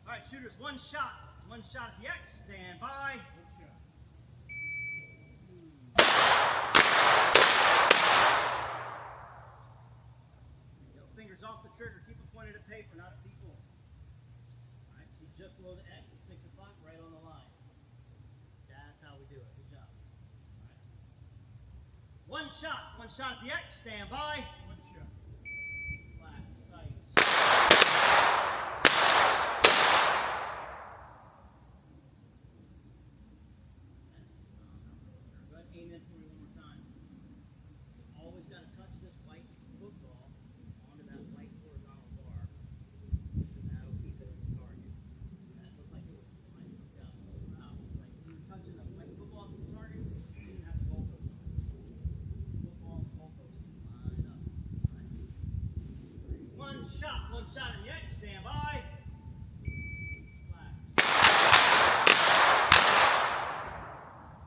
All right, shooters, one shot. One shot at the X. Stand by. Fingers off the trigger. Keep it pointed at paper, not at people. All right, see just below the X at 6 o'clock, right on the line. That's how we do it. Good job. All right. One shot at the X. Stand by. One shot. Flat, sight. Go ahead and aim in for me one more time. You've always got to touch this white football onto that white horizontal bar. That'll keep it at the target. That looked like it was might have looked out a little loud. Like when you're touching the white football to the target, you didn't have the goalpost on it. Football and goalpost line up. Right. One shot in the X. Stand by. Flat.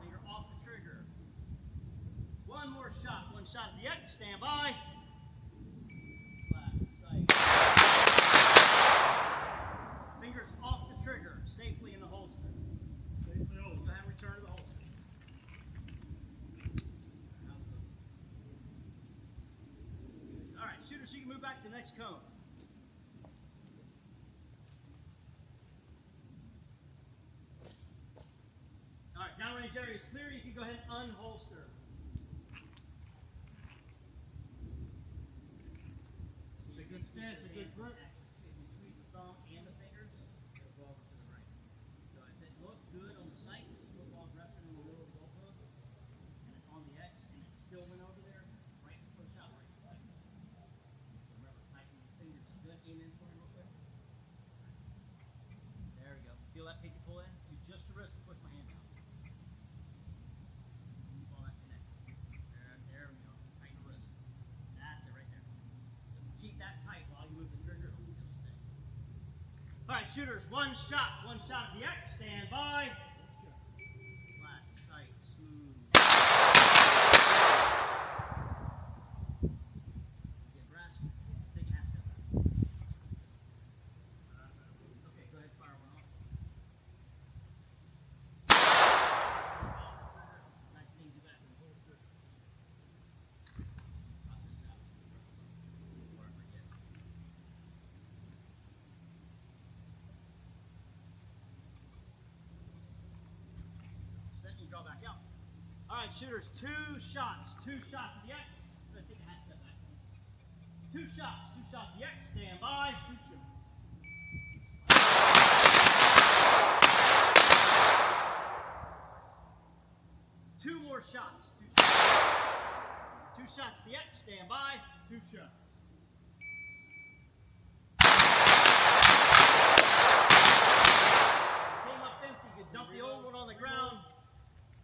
Finger off the trigger. One more shot. One shot at the X. Stand by. Flat. Sight. Fingers off the trigger. Safely in the holster. Safely hold. Go ahead and return to the holster. All right, shooters, you can move back to the next cone. All right, downrange area is clear. You can go ahead and unholster. It's a good stance, a good grip. If you squeeze the thumb and the fingers, it'll go over to the right. So if it looks good on the sights, the football's resting in the middle of the goalpost, and it's on the X, and it still went over there, right before the shot, right before the X. So remember, tightening the fingers is good. Aim in for me real quick. There we go. Feel that pinky pull in? Use just the wrist to push my hand down. Keep all that connected. There we go. Tighten the wrist. That's it right there. So keep that tight while you move the trigger. It'll stay. All right, shooters, one shot at the X. Stand by. Flat, tight, smooth. Get brass. Take a half step back. Okay, go ahead, fire one off. right, shooters, 2 shots at the X. Let's take a half step back. 2 shots at the X, stand by, shoot you. 2 more shots, 2 shots at the X, stand by, 2 shots. Came up empty, you dump the old one on the ground,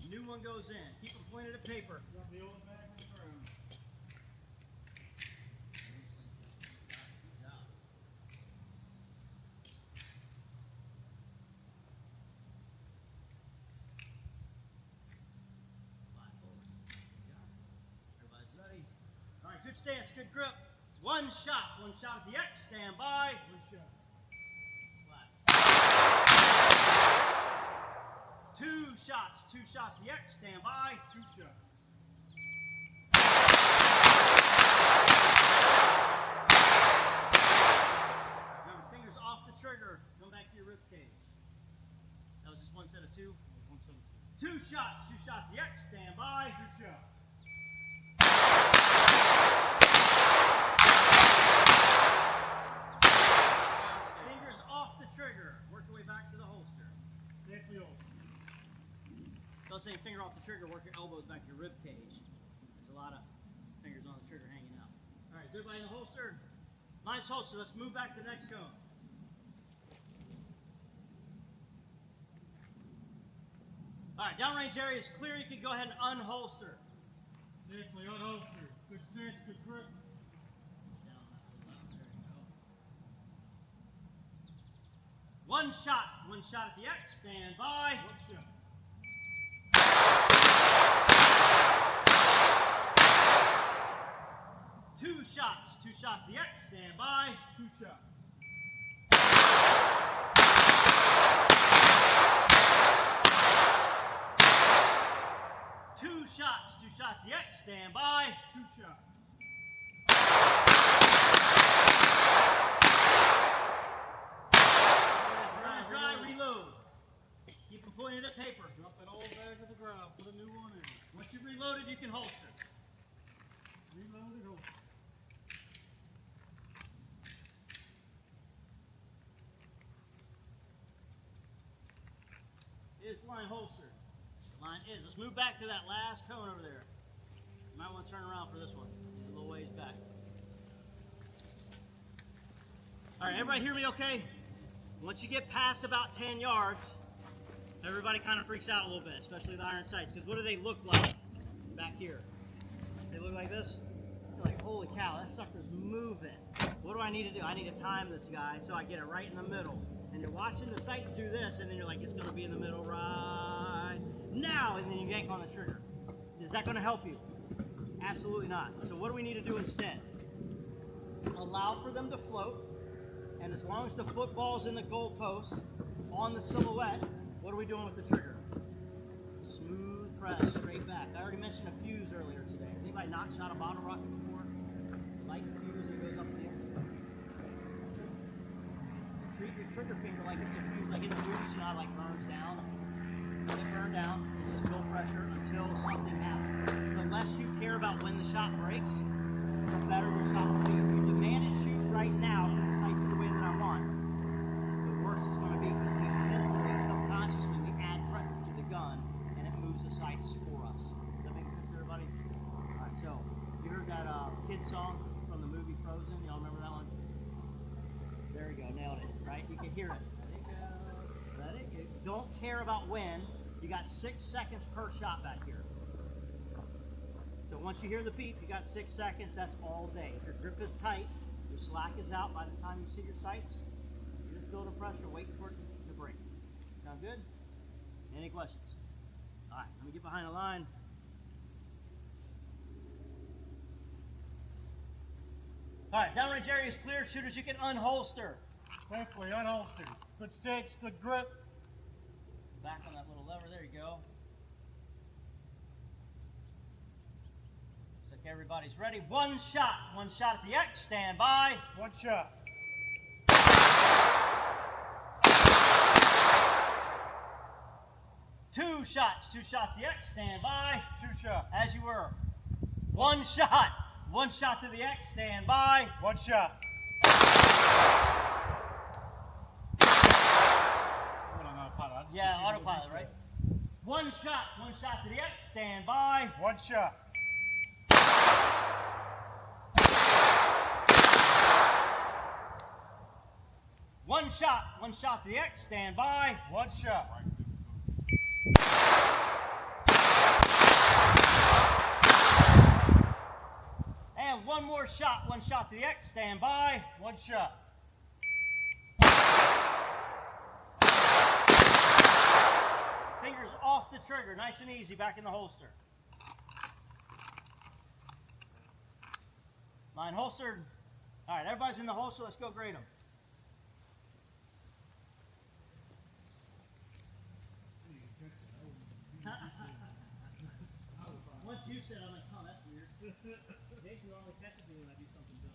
new one goes in. Keep them pointed at paper. Dump the old bag on the ground. Everybody's ready. All right, good stance, good grip. 1 shot at the X, stand by. 1 shot. Flat. 2 shots at the X, stand by. 2 shots. Remember, fingers off the trigger. Come back to your rib cage. That was just 1 set of 2. 1 set of 2. 2 shots at the X, stand by. 2 shots. Fingers off the trigger. Work your way back to the holster. Safely holster. So saying finger off the trigger, work your elbows back to your rib cage. There's a lot of fingers on the trigger hanging out. All right, is everybody in the holster? Mine's holster. Let's move back to the next cone. All right, downrange area is clear. You can go ahead and unholster. Safely unholster. Good stance, good grip. Down that little level. There you go. 1 shot at the X, stand by. 1 shot. 2 shots at the X, stand by. 2 shots. 2 shots at the X, stand by. 2 shots. Dry, reload. Keep them pointed at paper. Drop that old bag to the ground. Put a new one in. Once you've reloaded, you can holster. Reloaded, holster. Is line holster. Line is. Let's move back to that last cone over there. You might want to turn around for this one. A little ways back. All right, everybody hear me okay? Once you get past about 10 yards, everybody kind of freaks out a little bit, especially the iron sights, because what do they look like back here? They look like this? You're like, holy cow, that sucker's moving. What do I need to do? I need to time this guy so I get it right in the middle. And you're watching the sights do this, and then you're like, it's going to be in the middle right now, and then you yank on the trigger. Is that going to help you? Absolutely not. So what do we need to do instead? Allow for them to float, and as long as the football's in the goalpost on the silhouette, what are we doing with the trigger? Smooth press, straight back. I already mentioned a fuse earlier today. Has anybody not shot a bottle rocket before? Light fuse that goes up in the air. Treat your trigger finger like it's a fuse, like in the movies, you know, how it like burns down. Let it burn down, just build pressure until something happens. The less you care about when the shot breaks, the better your shot will be. If you demand it shoots right now, and the sight's the way that I want, the worse it's going to be, because we mentally, subconsciously, we add pressure to the gun, and it moves the sights for us. Does that make sense to everybody? All right, so you heard that kid song from the movie Frozen? Y'all remember that one? There you go, nailed it, right? You can hear it. Let it go, let it go. Don't care about when. You got 6 seconds per shot back here. So once you hear the beep, you got 6 seconds, that's all day. If your grip is tight, your slack is out by the time you see your sights, you're just building pressure, waiting for it to break. Sound good? Any questions? All right, let me get behind the line. All right, downrange area is clear. Shooters, you can unholster. Safely unholstered. Good stance, good grip. Back on that little lever, there you go. Looks like everybody's ready. 1 shot at the X, stand by. 1 shot. 2 shots to the X, stand by. 2 shots. As you were. 1 shot. 1 shot to the X, stand by. 1 shot. Yeah, autopilot, right? 1 shot to the X, stand by. 1 shot. 1 shot to the X, stand by. 1 shot. And 1 more shot, 1 shot to the X, stand by. 1 shot. Fingers off the trigger, nice and easy, back in the holster. Line holstered. All right, everybody's in the holster, let's go grade them. Once you said, I'm like, oh, that's weird. Jason normally catches me when I do something dumb.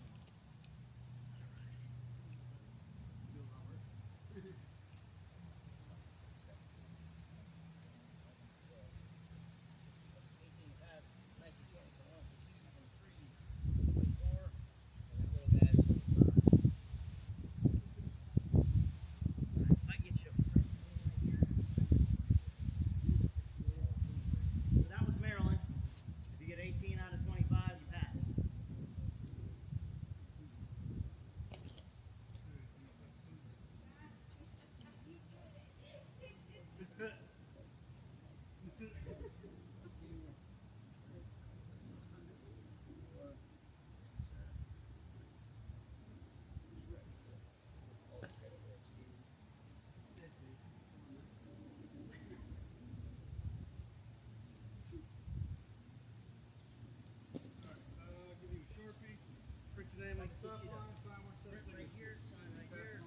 Right here, sign right here.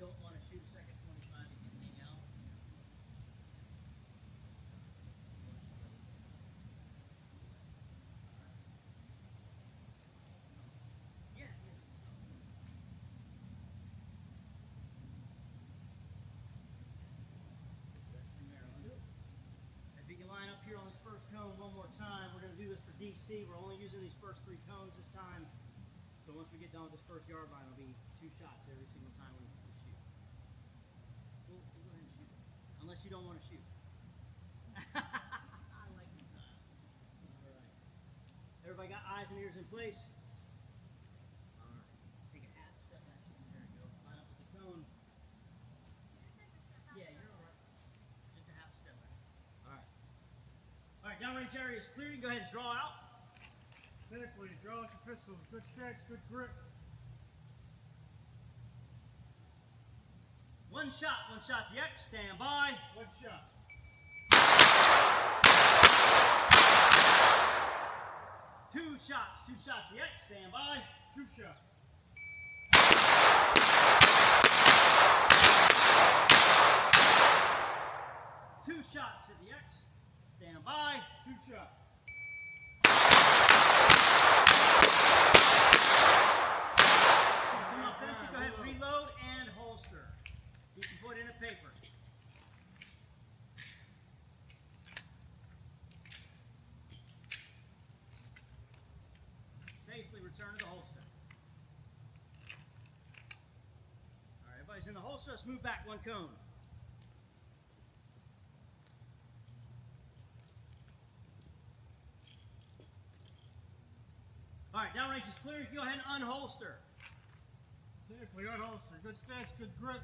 Don't want to shoot a second 25 and get hang out. Yeah, yeah. If you can line up here on this first cone one more time, we're going to do this for DC. We're only using these first 3 cones this time. So once we get done with this first yard line, it'll be 2 shots every single time we shoot. We'll go ahead and shoot. Unless you don't want to shoot. I like this style. Alright. Everybody got eyes and ears in place? Alright. Take a half step back. There you go. Line up with the cone. Yeah, you're alright. Just a half step back. Alright. Alright, downrange area is clear. You can go ahead and draw out. Typically, draw like a pistol. Good stance, good grip. 1 shot to the X, stand by. 1 shot. 2 shots to the X, stand by. 2 shots. 2 shots to the X, stand by. 2 shots. Come up empty, go ahead and reload and holster. You can put in a paper. Safely return to the holster. Alright, everybody's in the holster. Let's move back 1 cone. Alright, downrange is clear. You can go ahead and unholster. Typically, unholster. Good stance, good grip.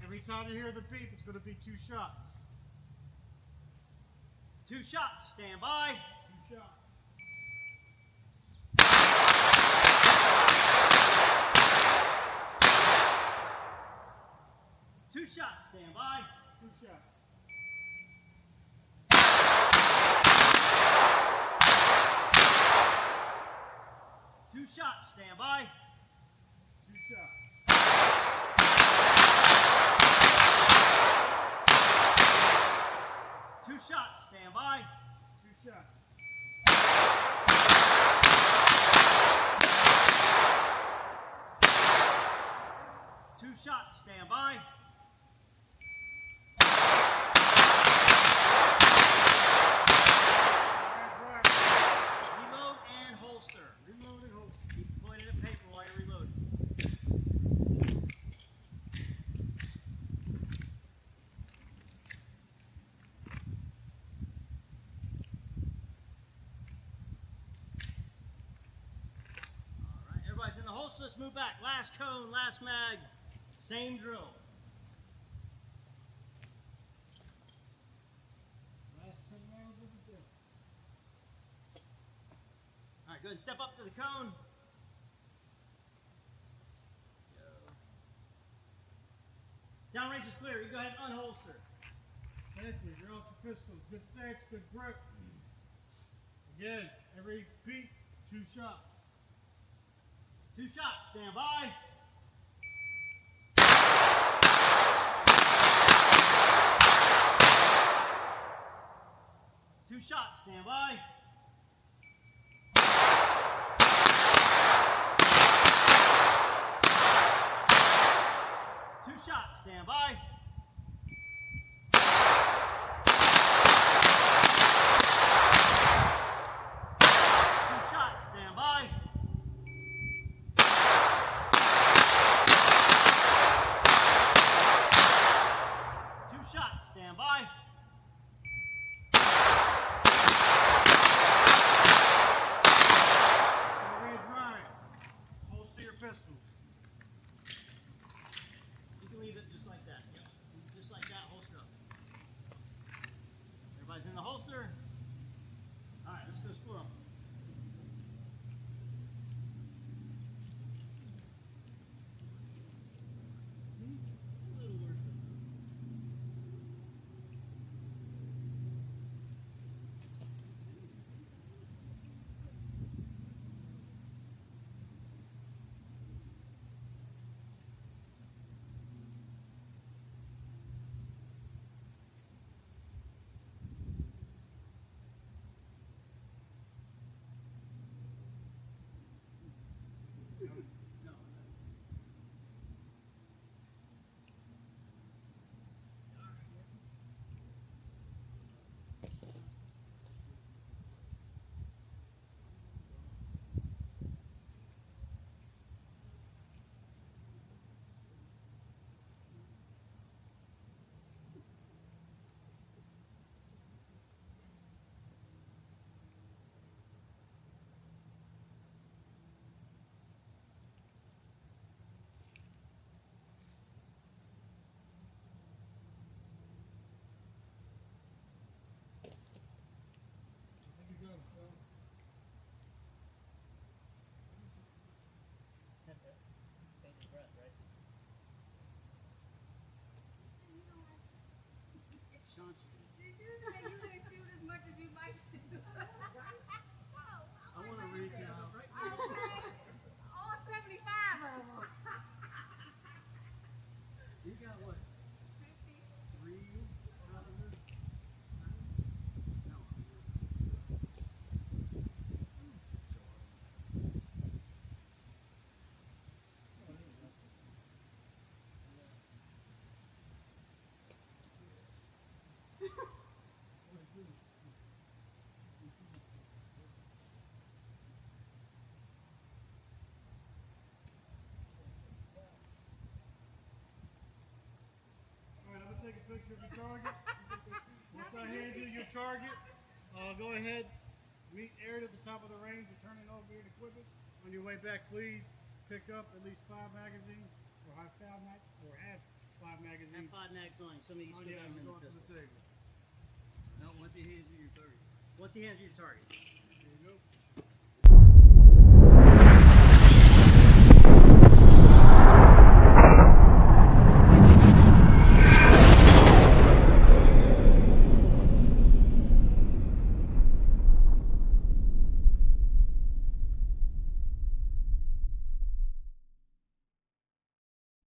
Every time you hear the beep, it's going to be 2 shots. 2 shots, stand by. 2 shots. Two shots, stand by. 2 shots. Two shots, stand by. 2 shots. Two shots, stand by. 2 shots. Two shots, stand by. Reload and holster. Reload and hold. Keep pointing at paper while you're reloading. Alright, everybody's in the holster. Let's move back. Last cone, last mag. Same drill. Last 10 rounds of the day. Alright, go ahead and step up to the cone. Go. Downrange is clear. You go ahead and unholster. Thank you. You're off the pistols. Good stance, good grip. Again, every beat, 2 shots. 2 shots, stand by. Two shots, stand by. Two shots, stand by. Two shots, stand by. Two shots, stand by. Red line. Holster your pistols. You can leave it just like that. Yep. Just like that, holster up. Everybody's in the holster. Alright, let's go squirrel. A little worse. No. There you go. Take your breath, right? Sean, Did you say you didn't shoot as much as you like to? I want to read now. Okay. All 75 of them. You got what? 3 out of this? No. Alright, I'm going to take a picture of your target. Once I hand you your target, go ahead, meet Aaron at the top of the range and turn in all gear and equipment. On your way back, please pick up at least 5 magazines or have 5 magazines. 5 mags on, some of you Oh, still yeah, got them in go the to the pistol. table. Once he hands you your target.